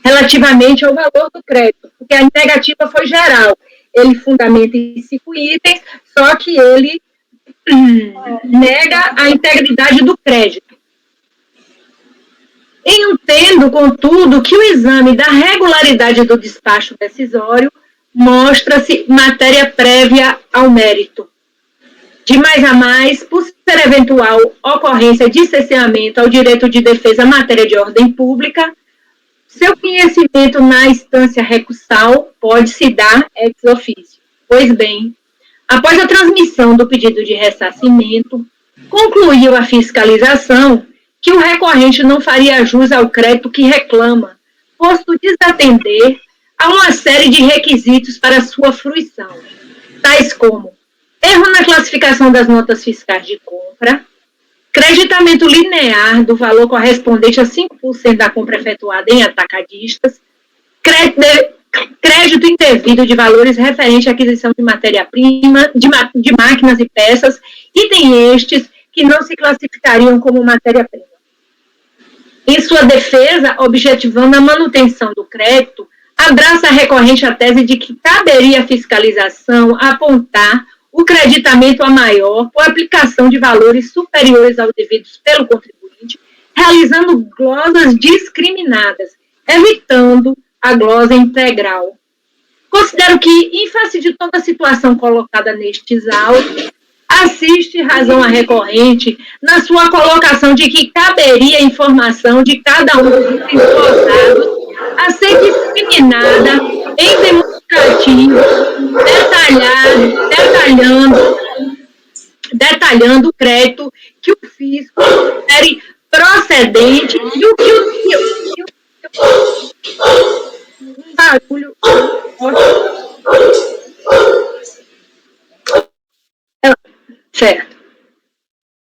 relativamente ao valor do crédito, porque a negativa foi geral. Ele fundamenta em 5 itens, só que ele nega a integridade do crédito. Entendo, contudo, que o exame da regularidade do despacho decisório mostra-se matéria prévia ao mérito. De mais a mais, por ser eventual ocorrência de cerceamento ao direito de defesa em matéria de ordem pública, seu conhecimento na instância recursal pode se dar ex officio. Pois bem, após a transmissão do pedido de ressarcimento, concluiu a fiscalização que o recorrente não faria jus ao crédito que reclama, posto desatender a uma série de requisitos para sua fruição, tais como erro na classificação das notas fiscais de compra, creditamento linear do valor correspondente a 5% da compra efetuada em atacadistas, crédito indevido de valores referente à aquisição de matéria-prima, de máquinas e peças, item estes que não se classificariam como matéria-prima. Em sua defesa, objetivando a manutenção do crédito, abraça a recorrente a tese de que caberia à fiscalização apontar o creditamento a maior por aplicação de valores superiores aos devidos pelo contribuinte, realizando glosas discriminadas, evitando a glosa integral. Considero que, em face de toda a situação colocada nestes autos, assiste razão a recorrente na sua colocação de que caberia a informação de cada um dos itens glosados a ser discriminada em demonstrativo, detalhando o crédito que o fisco considere procedente e o que um barulho. Certo.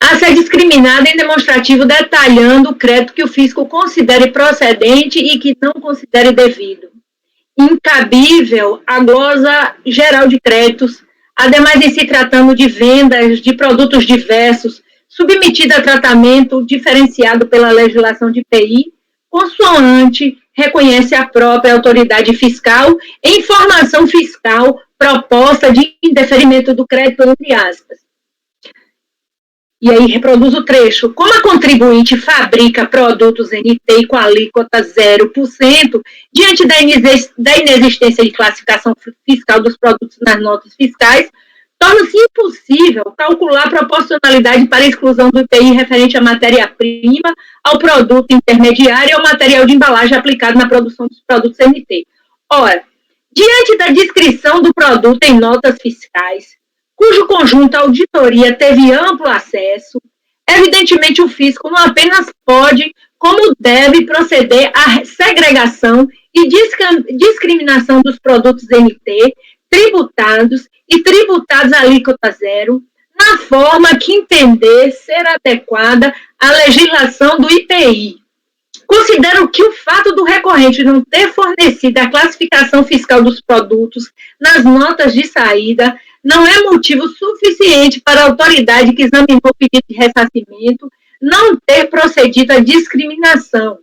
A ser discriminada em demonstrativo detalhando o crédito que o fisco considere procedente e que não considere devido. Incabível a glosa geral de créditos, ademais de se tratando de vendas de produtos diversos, submetida a tratamento diferenciado pela legislação de IPI, consoante reconhece a própria autoridade fiscal em informação fiscal proposta de indeferimento do crédito, entre aspas. E aí reproduz o trecho. Como a contribuinte fabrica produtos NT com alíquota 0%, diante da inexistência de classificação fiscal dos produtos nas notas fiscais, torna-se impossível calcular a proporcionalidade para a exclusão do IPI referente à matéria-prima, ao produto intermediário e ao material de embalagem aplicado na produção dos produtos NT. Ora, diante da descrição do produto em notas fiscais, cujo conjunto a auditoria teve amplo acesso, evidentemente o fisco não apenas pode, como deve proceder à segregação e discriminação dos produtos NT, tributados e tributados à alíquota zero, na forma que entender ser adequada à legislação do IPI. Considero que o fato do recorrente não ter fornecido a classificação fiscal dos produtos nas notas de saída não é motivo suficiente para a autoridade que examinou o pedido de ressarcimento não ter procedido à discriminação,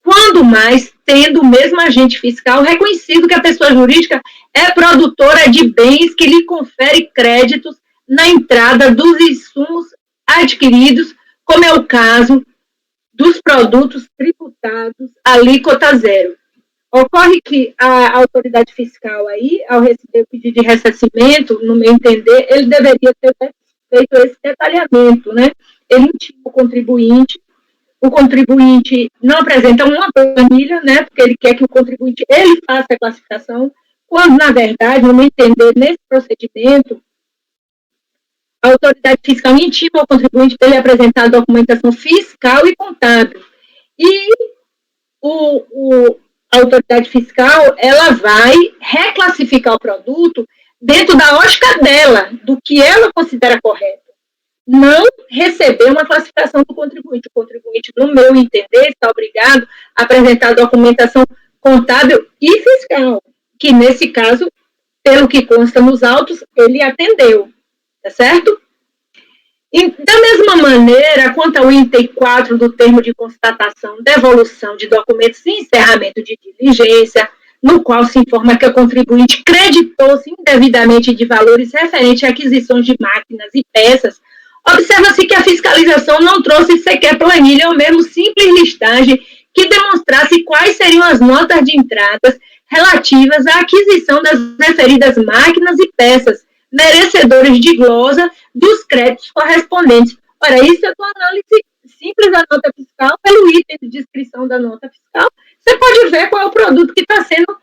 quando mais tendo o mesmo agente fiscal reconhecido que a pessoa jurídica é produtora de bens que lhe confere créditos na entrada dos insumos adquiridos, como é o caso dos produtos tributados alíquota zero. Ocorre que a autoridade fiscal aí, ao receber o pedido de ressarcimento, no meu entender, ele deveria ter feito esse detalhamento, né? Ele intima o contribuinte não apresenta uma planilha, né? Porque ele quer que o contribuinte, ele faça a classificação, quando, na verdade, no meu entender, nesse procedimento, a autoridade fiscal intima o contribuinte para ele apresentar a documentação fiscal e contábil. E a autoridade fiscal, ela vai reclassificar o produto dentro da ótica dela, do que ela considera correto. Não receber uma classificação do contribuinte. O contribuinte, no meu entender, está obrigado a apresentar a documentação contábil e fiscal, que nesse caso, pelo que consta nos autos, ele atendeu, tá certo? E, da mesma maneira, quanto ao item 4 do termo de constatação, devolução de documentos e encerramento de diligência, no qual se informa que o contribuinte creditou-se indevidamente de valores referentes a aquisições de máquinas e peças, observa-se que a fiscalização não trouxe sequer planilha ou mesmo simples listagem que demonstrasse quais seriam as notas de entradas relativas à aquisição das referidas máquinas e peças, merecedores de glosa dos créditos correspondentes. Ora, isso é uma análise simples da nota fiscal, pelo item de descrição da nota fiscal, você pode ver qual é o produto que está sendo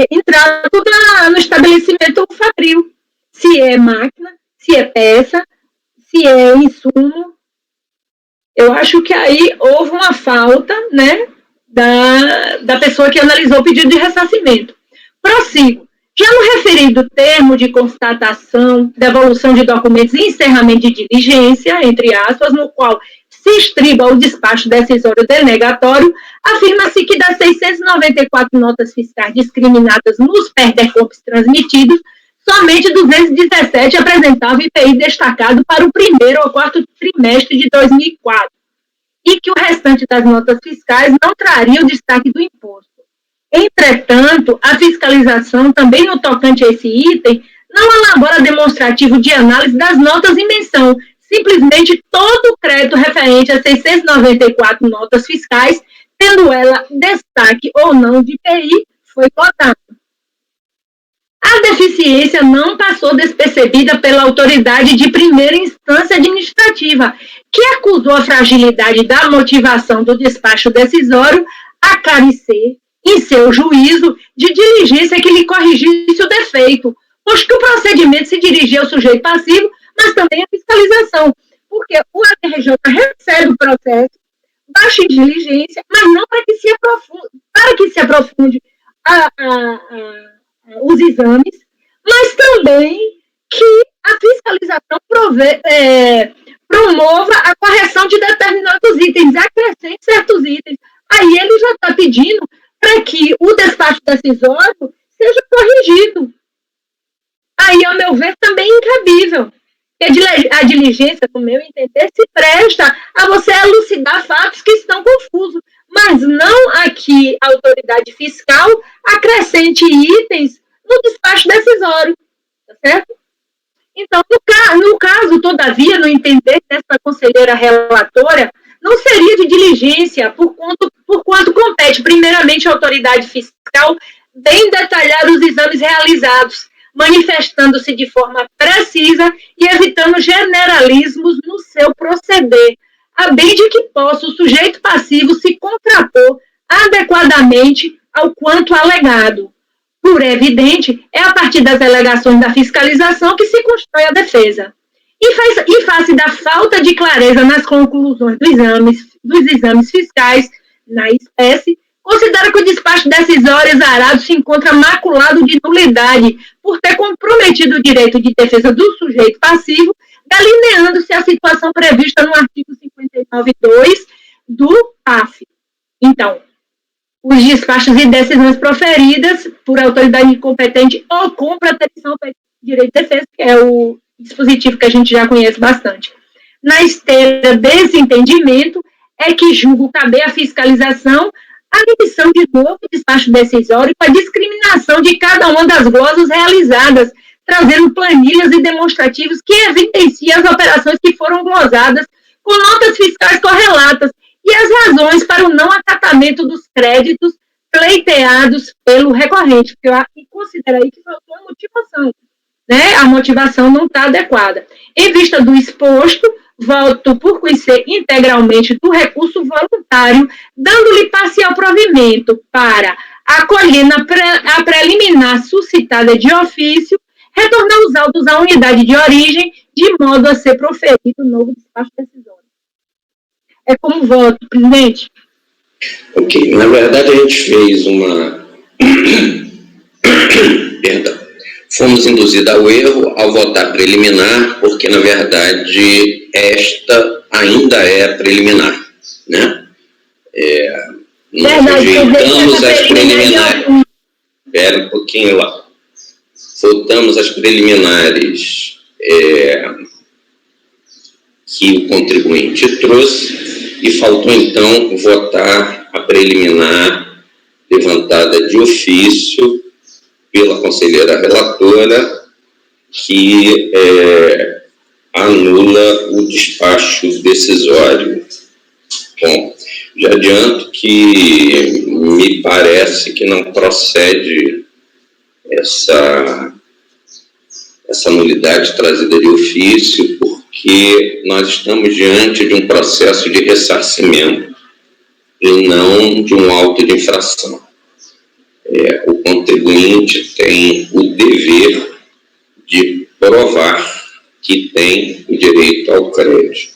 entrado no estabelecimento fabril. Se é máquina, se é peça, se é insumo. Eu acho que aí houve uma falta, né, da pessoa que analisou o pedido de ressarcimento. Prossigo. Já no referido termo de constatação, devolução de documentos e encerramento de diligência, entre aspas, no qual se estriba o despacho decisório denegatório, afirma-se que das 694 notas fiscais discriminadas nos perdercompes transmitidos, somente 217 apresentavam IPI destacado para o primeiro ou quarto trimestre de 2004, e que o restante das notas fiscais não traria o destaque do imposto. Entretanto, a fiscalização, também no tocante a esse item, não elabora demonstrativo de análise das notas em menção. Simplesmente todo o crédito referente a 694 notas fiscais, tendo ela destaque ou não de IPI, foi cotado. A deficiência não passou despercebida pela autoridade de primeira instância administrativa, que acusou a fragilidade da motivação do despacho decisório a carecer, em seu juízo, de diligência que lhe corrigisse o defeito, pois que o procedimento se dirigia ao sujeito passivo, mas também à fiscalização, porque o ADRJ recebe o processo, baixa em diligência, mas não para que se aprofunde os exames, mas também que a fiscalização promova a correção de determinados itens, acrescente certos itens. Aí ele já está pedindo para que o despacho decisório seja corrigido. Aí, ao meu ver, também é incabível. A diligência, no meu entender, se presta a você elucidar fatos que estão confusos, mas não aqui a autoridade fiscal acrescente itens no despacho decisório, tá certo? Então, no caso, todavia, no entender dessa conselheira relatora, não seria de diligência, por quanto compete, primeiramente, à autoridade fiscal bem detalhar os exames realizados, manifestando-se de forma precisa e evitando generalismos no seu proceder, a bem de que possa o sujeito passivo se contrapor adequadamente ao quanto alegado. Por evidente, é a partir das alegações da fiscalização que se constrói a defesa. E face da falta de clareza nas conclusões dos exames fiscais, na espécie, considera que o despacho decisório exarado se encontra maculado de nulidade por ter comprometido o direito de defesa do sujeito passivo, delineando-se a situação prevista no artigo 59.2 do PAF. Então, os despachos e decisões proferidas por autoridade incompetente ou com proteção ao direito de defesa, que é o dispositivo que a gente já conhece bastante. Na esteira desse entendimento, é que julgo caber à fiscalização a emissão de novo despacho decisório com a discriminação de cada uma das glosas realizadas, trazendo planilhas e demonstrativos que evidenciam as operações que foram glosadas com notas fiscais correlatas e as razões para o não acatamento dos créditos pleiteados pelo recorrente, porque eu considero aí que faltou a motivação, né? A motivação não está adequada. Em vista do exposto, voto por conhecer integralmente do recurso voluntário, dando-lhe parcial provimento para, acolhendo a preliminar suscitada de ofício, retornar os autos à unidade de origem, de modo a ser proferido o novo despacho decisório. É como voto, presidente. Ok, na verdade a gente fez uma... Perdão. Fomos induzidos ao erro ao votar preliminar, porque, na verdade, esta ainda é preliminar, né? Nós rejeitamos as preliminares. Espera um pouquinho lá. Votamos as preliminares que o contribuinte trouxe e faltou, então, votar a preliminar levantada de ofício pela conselheira relatora, que anula o despacho decisório. Bom, já adianto que me parece que não procede essa nulidade trazida de ofício, porque nós estamos diante de um processo de ressarcimento e não de um auto de infração. O contribuinte tem o dever de provar que tem o direito ao crédito.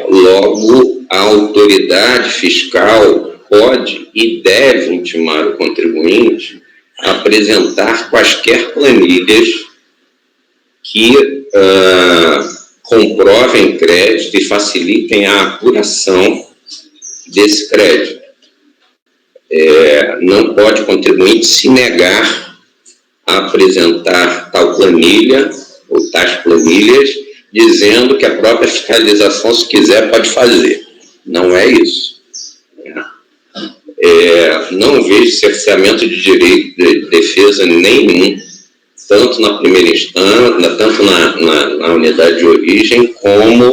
Logo, a autoridade fiscal pode e deve intimar o contribuinte a apresentar quaisquer planilhas que comprovem crédito e facilitem a apuração desse crédito. Não pode o contribuinte se negar apresentar tal planilha, ou tais planilhas, dizendo que a própria fiscalização, se quiser, pode fazer. Não é isso. Não vejo cerceamento de direito de defesa nenhum, tanto na primeira instância, tanto na unidade de origem, como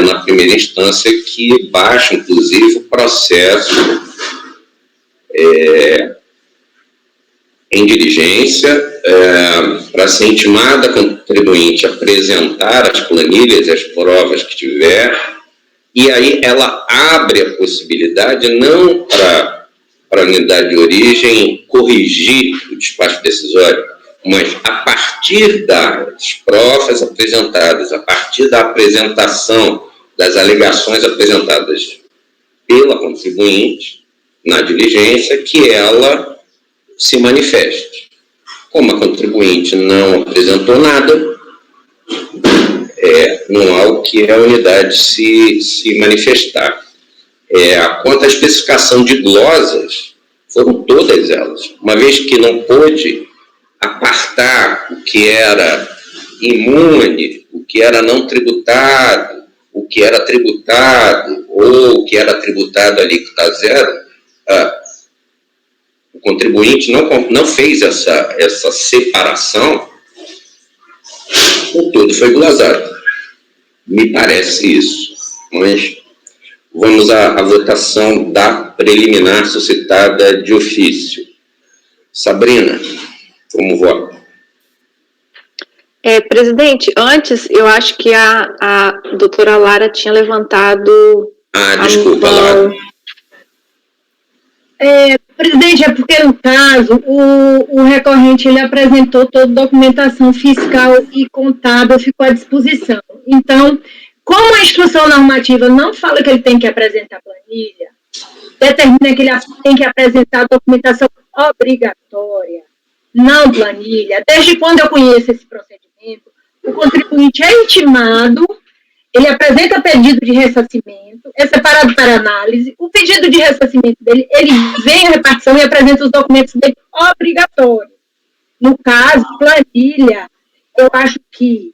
na primeira instância, que baixa, inclusive, o processo em diligência, para ser intimada a contribuinte apresentar as planilhas e as provas que tiver, e aí ela abre a possibilidade, não para a unidade de origem corrigir o despacho decisório, mas a partir das provas apresentadas, a partir da apresentação das alegações apresentadas pela contribuinte na diligência, que ela se manifeste. Como a contribuinte não apresentou nada, não há o que a unidade se manifestar. Quanto à especificação de glosas, foram todas elas. Uma vez que não pôde apartar o que era imune, o que era não tributado, o que era tributado, ou o que era tributado alíquota zero, o contribuinte não fez essa separação, o todo foi glosado. Me parece isso. Mas vamos à votação da preliminar suscitada de ofício. Sabrina, como vota? Presidente, antes eu acho que a doutora Lara tinha levantado... Desculpa, Lara. Presidente, é porque, no caso, o recorrente ele apresentou toda a documentação fiscal e contábil, ficou à disposição. Então, como a instrução normativa não fala que ele tem que apresentar planilha, determina que ele tem que apresentar documentação obrigatória, não planilha. Desde quando eu conheço esse procedimento, o contribuinte é intimado, ele apresenta pedido de ressarcimento, é separado para análise, o pedido de ressarcimento dele, ele vem à repartição e apresenta os documentos dele obrigatórios. No caso, planilha, eu acho que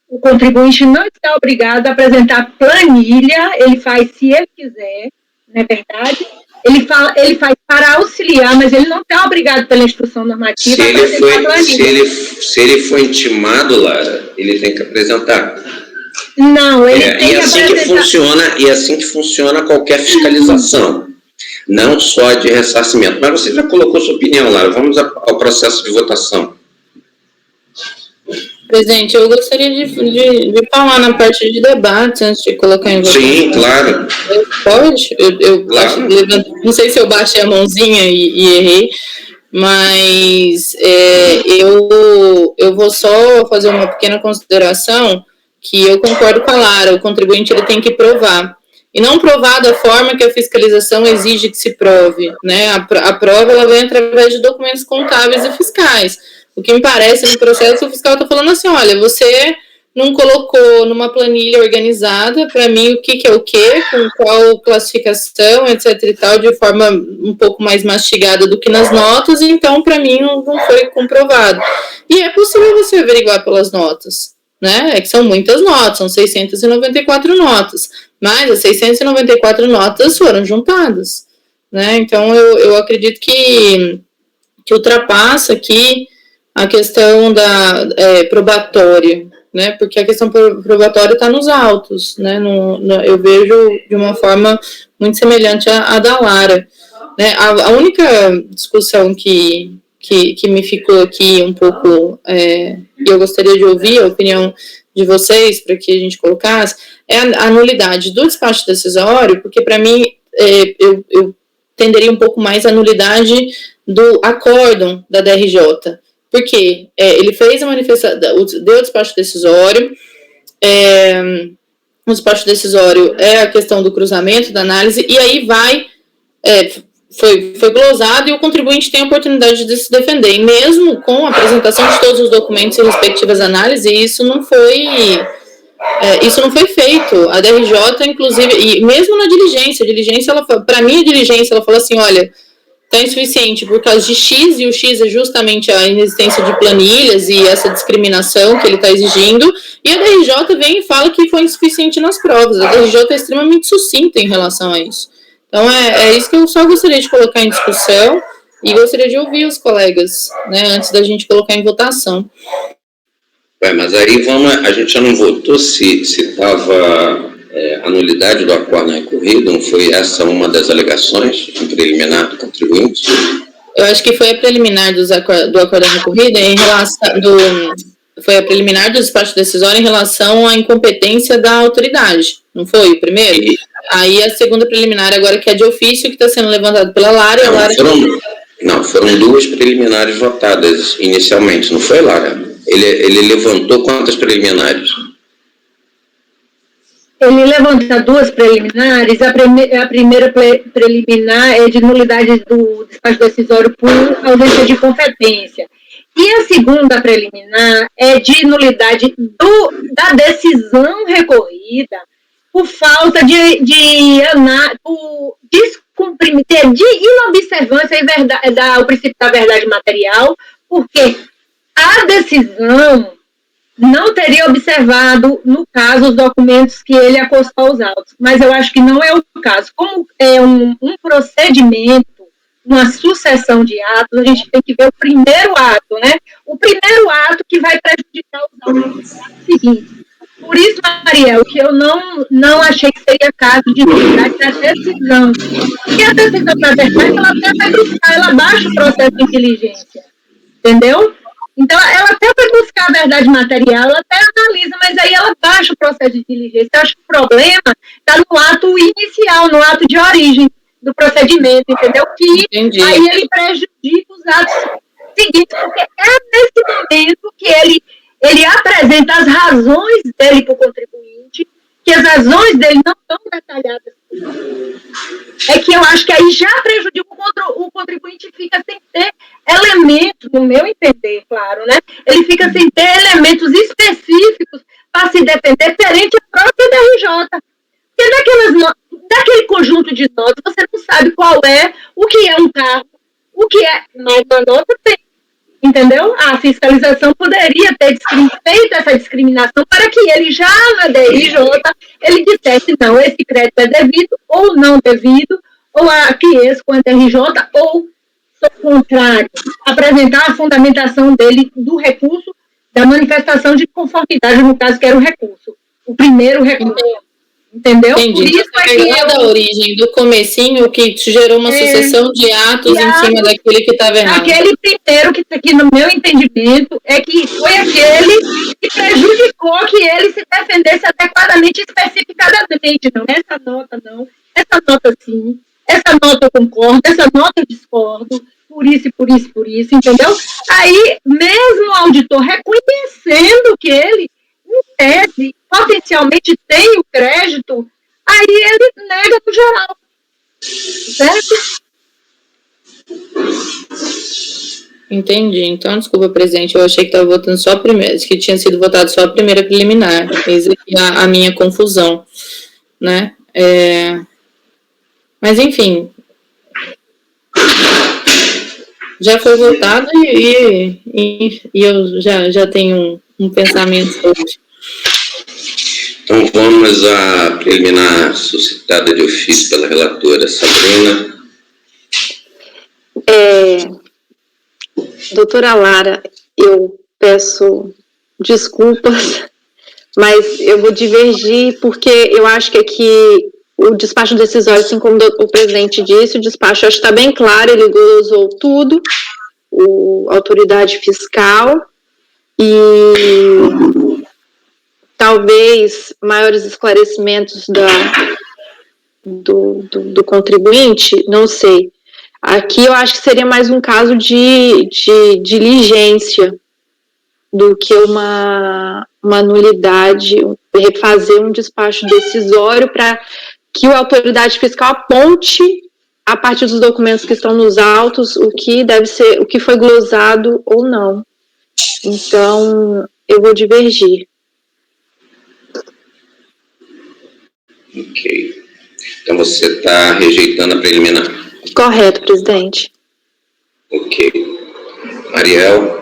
o contribuinte não está obrigado a apresentar planilha, ele faz se ele quiser, não é verdade? Ele faz para auxiliar, mas ele não está obrigado pela instrução normativa a apresentar planilha. Se ele foi intimado, Lara, ele tem que apresentar. Não, ele tem que apresentar. E assim que funciona qualquer fiscalização, não só de ressarcimento. Mas você já colocou sua opinião, Lara. Vamos ao processo de votação. Presidente, eu gostaria de falar na parte de debate antes de colocar em votação. Sim, claro. Pode? Claro. Não sei se eu baixei a mãozinha e errei, mas eu vou só fazer uma pequena consideração que eu concordo com a Lara. O contribuinte ele tem que provar. E não provar da forma que a fiscalização exige que se prove, né? A prova ela vem através de documentos contábeis e fiscais. O que me parece no processo, o fiscal está falando assim, olha, você não colocou numa planilha organizada, para mim, o que é o quê, com qual classificação, etc e tal, de forma um pouco mais mastigada do que nas notas, então, para mim, não foi comprovado. E é possível você averiguar pelas notas, né? É que são muitas notas, são 694 notas, mas as 694 notas foram juntadas, né? Então, eu acredito que ultrapassa aqui a questão da probatória, né? Porque a questão probatória está nos autos, né? Eu vejo de uma forma muito semelhante à da Lara, né? A única discussão que me ficou aqui um pouco, e eu gostaria de ouvir a opinião de vocês para que a gente colocasse, é a nulidade do despacho decisório, porque para mim eu tenderia um pouco mais à nulidade do acórdão da DRJ. Porque ele fez a manifestação, deu o despacho decisório, o despacho decisório é a questão do cruzamento, da análise, e aí foi glosado e o contribuinte tem a oportunidade de se defender. E mesmo com a apresentação de todos os documentos e respectivas análises, isso não foi feito. A DRJ, inclusive, e mesmo na diligência, para mim a diligência, ela falou assim, olha, está insuficiente por causa de X, e o X é justamente a inexistência de planilhas e essa discriminação que ele está exigindo, e a DRJ vem e fala que foi insuficiente nas provas. A DRJ é extremamente sucinta em relação a isso. Então, é isso que eu só gostaria de colocar em discussão, e gostaria de ouvir os colegas, né, antes da gente colocar em votação. Mas aí a gente já não votou se estava a nulidade do acordo recorrido, não foi essa uma das alegações, um preliminar do contribuinte? Eu acho que foi a preliminar do acordo recorrido em relação foi a preliminar do despacho decisório em relação à incompetência da autoridade, não foi o primeiro? Aí a segunda preliminar agora, que é de ofício, que está sendo levantado pela Lara. Foram duas preliminares votadas inicialmente, não foi, Lara? Ele levantou quantas preliminares? Ele levanta duas preliminares. A primeira preliminar é de nulidade do despacho decisório por ausência de competência. E a segunda preliminar é de nulidade da decisão recorrida por falta de inobservância do princípio da verdade material, porque a decisão não teria observado, no caso, os documentos que ele acostou aos autos. Mas eu acho que não é o caso. Como é um procedimento, uma sucessão de atos, a gente tem que ver o primeiro ato, né? O primeiro ato que vai prejudicar os autos seguintes. Por isso, Mariel, que eu não achei que seria caso de nulidade da decisão. Porque a decisão, na verdade, ela até vai buscar, ela baixa o processo de diligência. Entendeu? Então, ela até vai buscar a verdade material, ela até analisa, mas aí ela baixa o processo de diligência. Eu acho que o problema está no ato inicial, no ato de origem do procedimento, entendeu? Que Entendi. Aí ele prejudica os atos seguintes, porque é nesse momento que ele apresenta as razões dele para o contribuinte, que as razões dele não estão detalhadas. É que eu acho que aí já prejudica o contribuinte, fica sem ter elementos, no meu entender, claro, né? Ele fica sem ter elementos específicos para se defender perante a própria DRJ. Porque daquele conjunto de notas, você não sabe qual é, o que é um carro, o que é, mas uma nota tem. Entendeu? A fiscalização poderia ter feito essa discriminação para que ele já na DRJ, ele dissesse, não, esse crédito é devido ou não devido, ou aquiesço com a DRJ, ou, ao contrário, apresentar a fundamentação dele do recurso, da manifestação de conformidade, no caso que era o recurso, o primeiro recurso. Entendeu? Entendi. Por isso é que da origem, do comecinho, que gerou uma sucessão de atos em cima daquele que estava errado. Aquele primeiro que, no meu entendimento, é que foi aquele que prejudicou que ele se defendesse adequadamente, especificadamente. Não, essa nota não, essa nota sim, essa nota eu concordo, essa nota eu discordo, por isso, entendeu? Aí, mesmo o auditor reconhecendo que ele, em tese, potencialmente tem o crédito, aí ele nega no geral. Certo? Entendi. Então, desculpa, presidente, eu achei que estava votando só a primeira, que tinha sido votado só a primeira preliminar. Fez aqui a minha confusão, né? Mas, enfim, já foi votado e eu já tenho um pensamento sobre. Então, vamos à preliminar suscitada de ofício pela relatora Sabrina. Doutora Lara, eu peço desculpas, mas eu vou divergir, porque eu acho que aqui o despacho decisório, assim como o presidente disse, o despacho acho que está bem claro, ele glosou tudo, a autoridade fiscal, e talvez maiores esclarecimentos do contribuinte, não sei. Aqui eu acho que seria mais um caso de diligência do que uma nulidade, refazer um despacho decisório para que a autoridade fiscal aponte, a partir dos documentos que estão nos autos, o que deve ser, o que foi glosado ou não. Então, eu vou divergir. Ok. Então, você está rejeitando a preliminar? Correto, presidente. Ok. Mariel?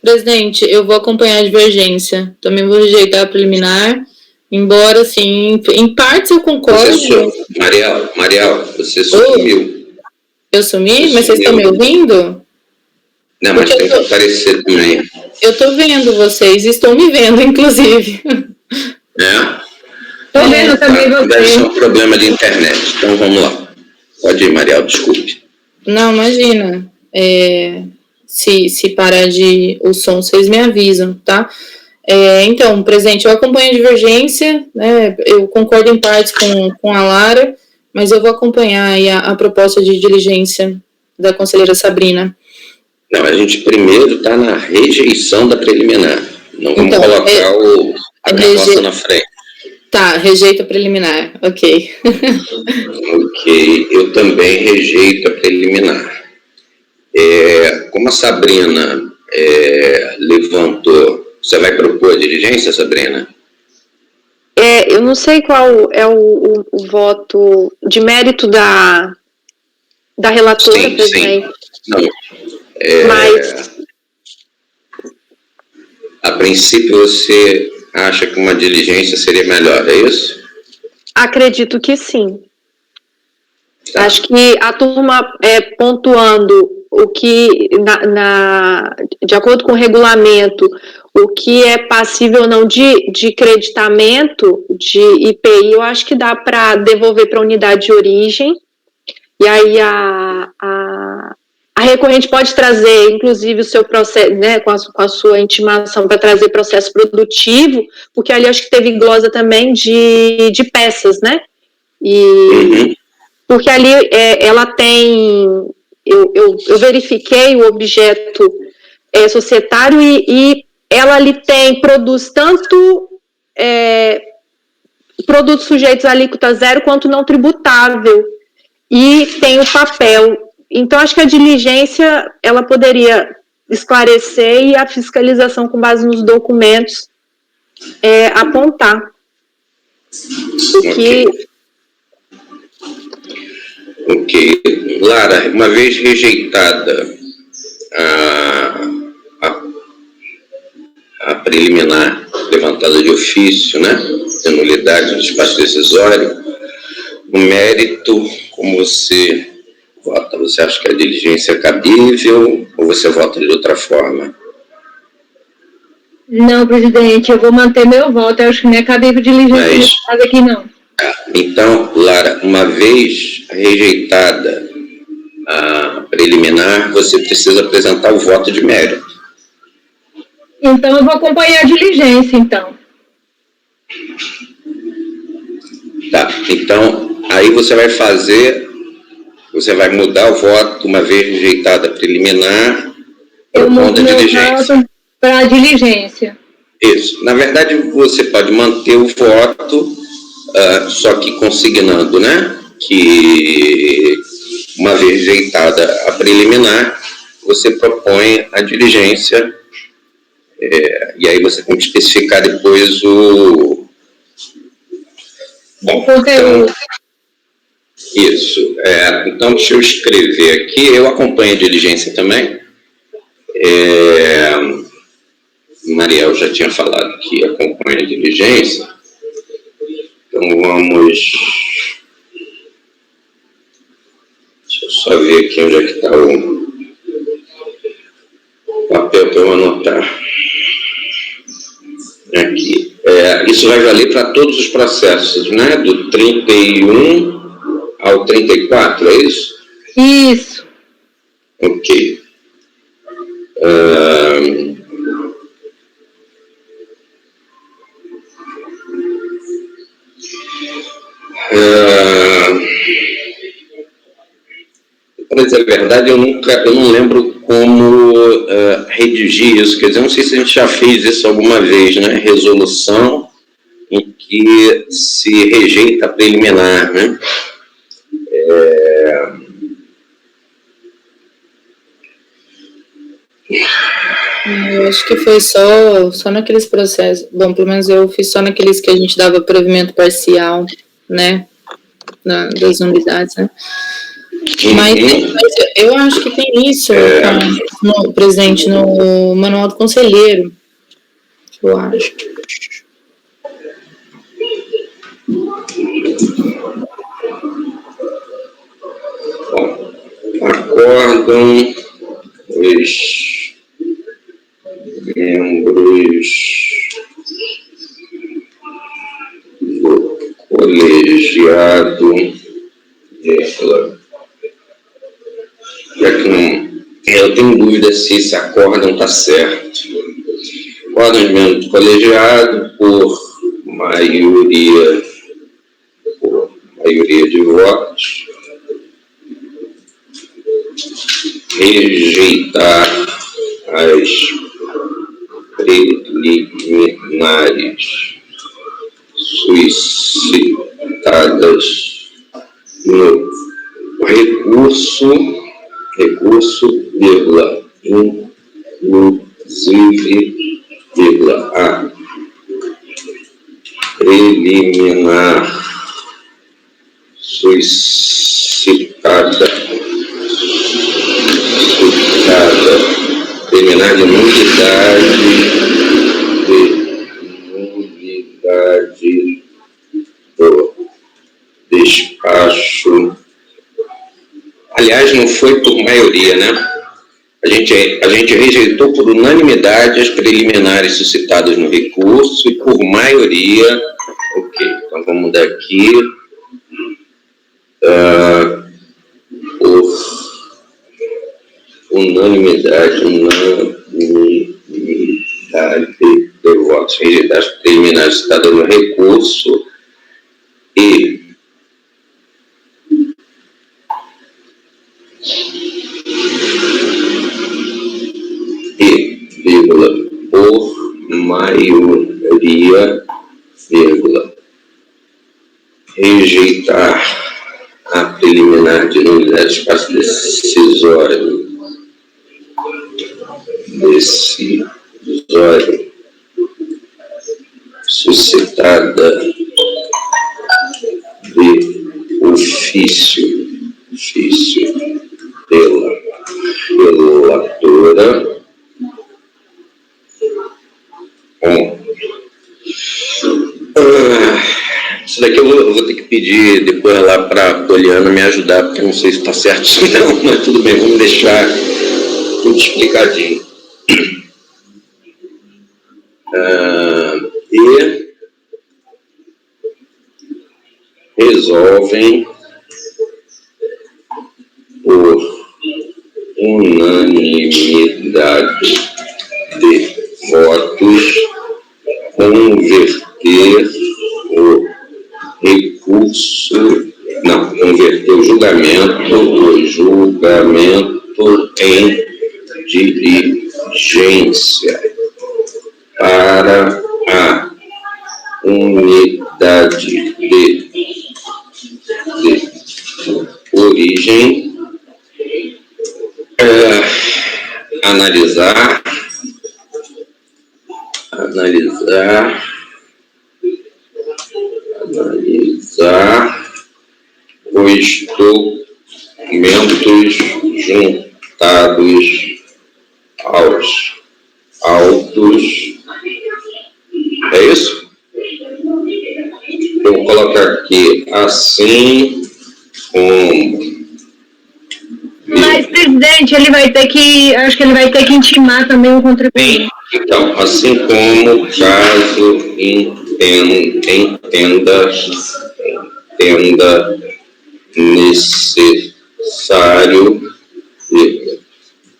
Presidente, eu vou acompanhar a divergência. Também vou rejeitar a preliminar, embora, assim, em partes eu concordo. Mariel, você sumiu. Eu sumi? Mas vocês estão me ouvindo? Não, mas tem que aparecer também. Eu estou vendo vocês, estou me vendo, inclusive. Estou vendo também você. Deve ser um problema de internet. Então, vamos lá. Pode ir, Mariel, desculpe. Não, imagina. Se parar o som, vocês me avisam, tá? Então, presidente, eu acompanho a divergência, né? Eu concordo em partes com a Lara, mas eu vou acompanhar aí a proposta de diligência da conselheira Sabrina. Não, a gente primeiro está na rejeição da preliminar. Não vamos colocar a proposta na frente. Tá, rejeito a preliminar, ok. Ok, eu também rejeito a preliminar. Como a Sabrina levantou, você vai propor a diligência, Sabrina? Eu não sei qual é o voto de mérito da relatora, Sim, presidente. Não, Mas a princípio você acha que uma diligência seria melhor, é isso? acredito que sim. Tá. Acho que a turma pontuando o que, de acordo com o regulamento, o que é passível ou não de creditamento de IPI, eu acho que dá para devolver para a unidade de origem. E aí a recorrente pode trazer, inclusive, o seu processo, né, com a sua intimação para trazer processo produtivo, porque ali acho que teve glosa também de peças, né? Porque ali ela tem, eu verifiquei o objeto societário e ela ali produz tanto produtos sujeitos à alíquota zero quanto não tributável, e tem o papel. Então, acho que a diligência, ela poderia esclarecer e a fiscalização com base nos documentos apontar. Ok. Lara, uma vez rejeitada a preliminar levantada de ofício, né, de nulidade do espaço decisório, o mérito, como você vota? Você acha que a diligência é cabível ou você vota de outra forma? Não, presidente, eu vou manter meu voto. Eu acho que não é cabível diligência aqui, não. Então, Lara, uma vez rejeitada a preliminar, você precisa apresentar o voto de mérito. Então, eu vou acompanhar a diligência, então. Tá, então, aí você vai mudar o voto, uma vez rejeitada a preliminar, propondo a diligência. Para a diligência. Isso. Na verdade, você pode manter o voto, só que consignando, né, que uma vez rejeitada a preliminar, você propõe a diligência, e aí você tem que especificar depois o... Bom, então, isso. Então, deixa eu escrever aqui. Eu acompanho a diligência também. Mariel já tinha falado que acompanha a diligência. Então, vamos... Deixa eu só ver aqui onde é que está o papel para eu anotar. Aqui. Isso vai valer para todos os processos, né? Do 31 ao 34, é isso? Isso. Ok. Para dizer a verdade, eu não lembro como redigir isso. Quer dizer, não sei se a gente já fez isso alguma vez, né? Resolução em que se rejeita a preliminar, né? Eu acho que foi só naqueles processos. Bom, pelo menos eu fiz só naqueles que a gente dava provimento parcial, né? Das unidades, né? Mas eu acho que tem isso, presidente, no Manual do Conselheiro. Eu acho. Bom, acordam os membros do colegiado, já que não, eu tenho dúvida se esse acórdão está certo. Acórdão os membros do colegiado por maioria de votos, rejeitar as preliminares suscitadas no recurso, vírgula, inclusive, vírgula, a preliminar suscitada preliminar de nulidade do despacho. Aliás, não foi por maioria, né? A gente rejeitou por unanimidade as preliminares suscitadas no recurso e por maioria. Ok, então vamos mudar aqui. Por unanimidade de votos, rejeitar as preliminares citadas no recurso e vírgula, por maioria, vírgula, rejeitar a preliminar de nulidade de espaço decisório suscitada de ofício pela relatora. Bom, isso daqui eu vou ter que pedir depois lá para a Poliana me ajudar, porque eu não sei se está certo isso não, mas tudo bem, vamos deixar tudo explicadinho. E resolvem por unanimidade de votos converter o recurso, não, converter o julgamento em diligência para a unidade de origem, analisar os documentos juntados aos autos. É isso? Eu vou colocar aqui assim como. Mas, presidente, acho que ele vai ter que intimar também o contribuinte. Então, assim como caso entenda necessário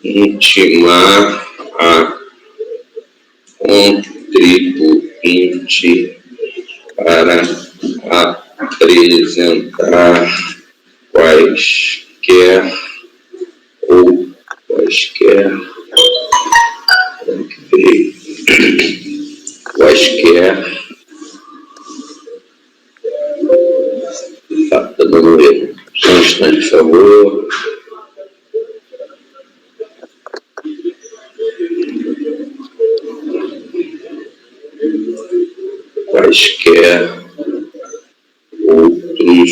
intimar a contribuinte para apresentar quaisquer tá dando erro. Só um instante, por favor. Quaisquer outros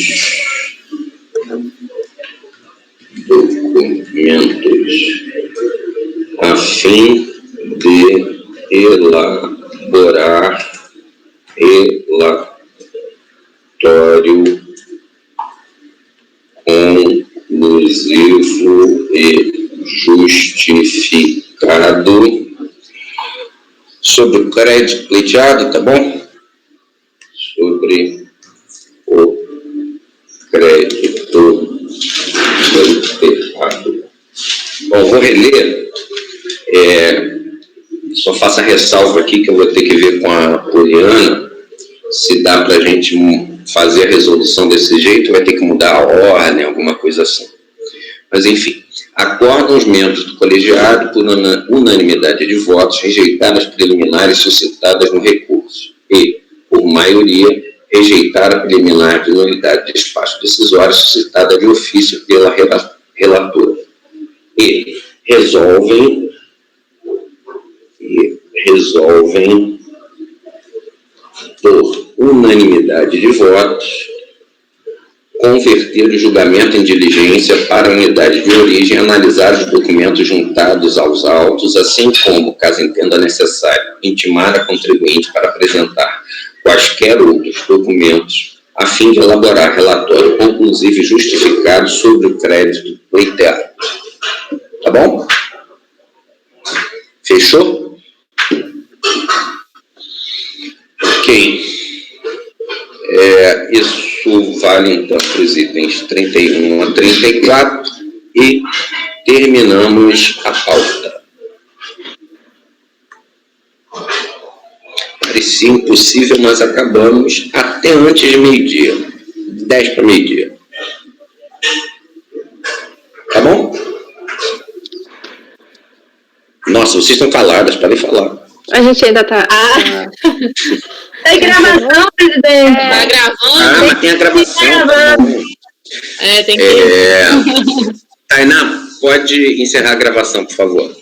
a fim de elaborar relatório conclusivo e justificado sobre o crédito pleiteado, tá bom? Sobre o crédito pleiteado. Bom, vou reler. Só faço a ressalva aqui que eu vou ter que ver com a Poliana se dá para a gente fazer a resolução desse jeito, vai ter que mudar a ordem, alguma coisa assim. Mas, enfim, acordam os membros do colegiado, por unanimidade de votos, rejeitar as preliminares suscitadas no recurso e, por maioria, rejeitar a preliminar de nulidade de despacho decisório suscitada de ofício pela relatora. E resolvem por unanimidade de votos, converter o julgamento em diligência para a unidade de origem, analisar os documentos juntados aos autos, assim como, caso entenda necessário, intimar a contribuinte para apresentar quaisquer outros documentos, a fim de elaborar relatório conclusivo e justificado sobre o crédito pleiteado. Tá bom? Fechou? Ok. Isso vale, então, para os itens 31 a 34 e terminamos a pauta. Parecia impossível, mas acabamos até antes de meio-dia. 10 para meio-dia. Tá bom? Nossa, vocês estão caladas, podem falar. A gente ainda tá... Tem gravação, presidente. Tá gravando? Mas tem a gravação. Tem que... Tainá, pode encerrar a gravação, por favor.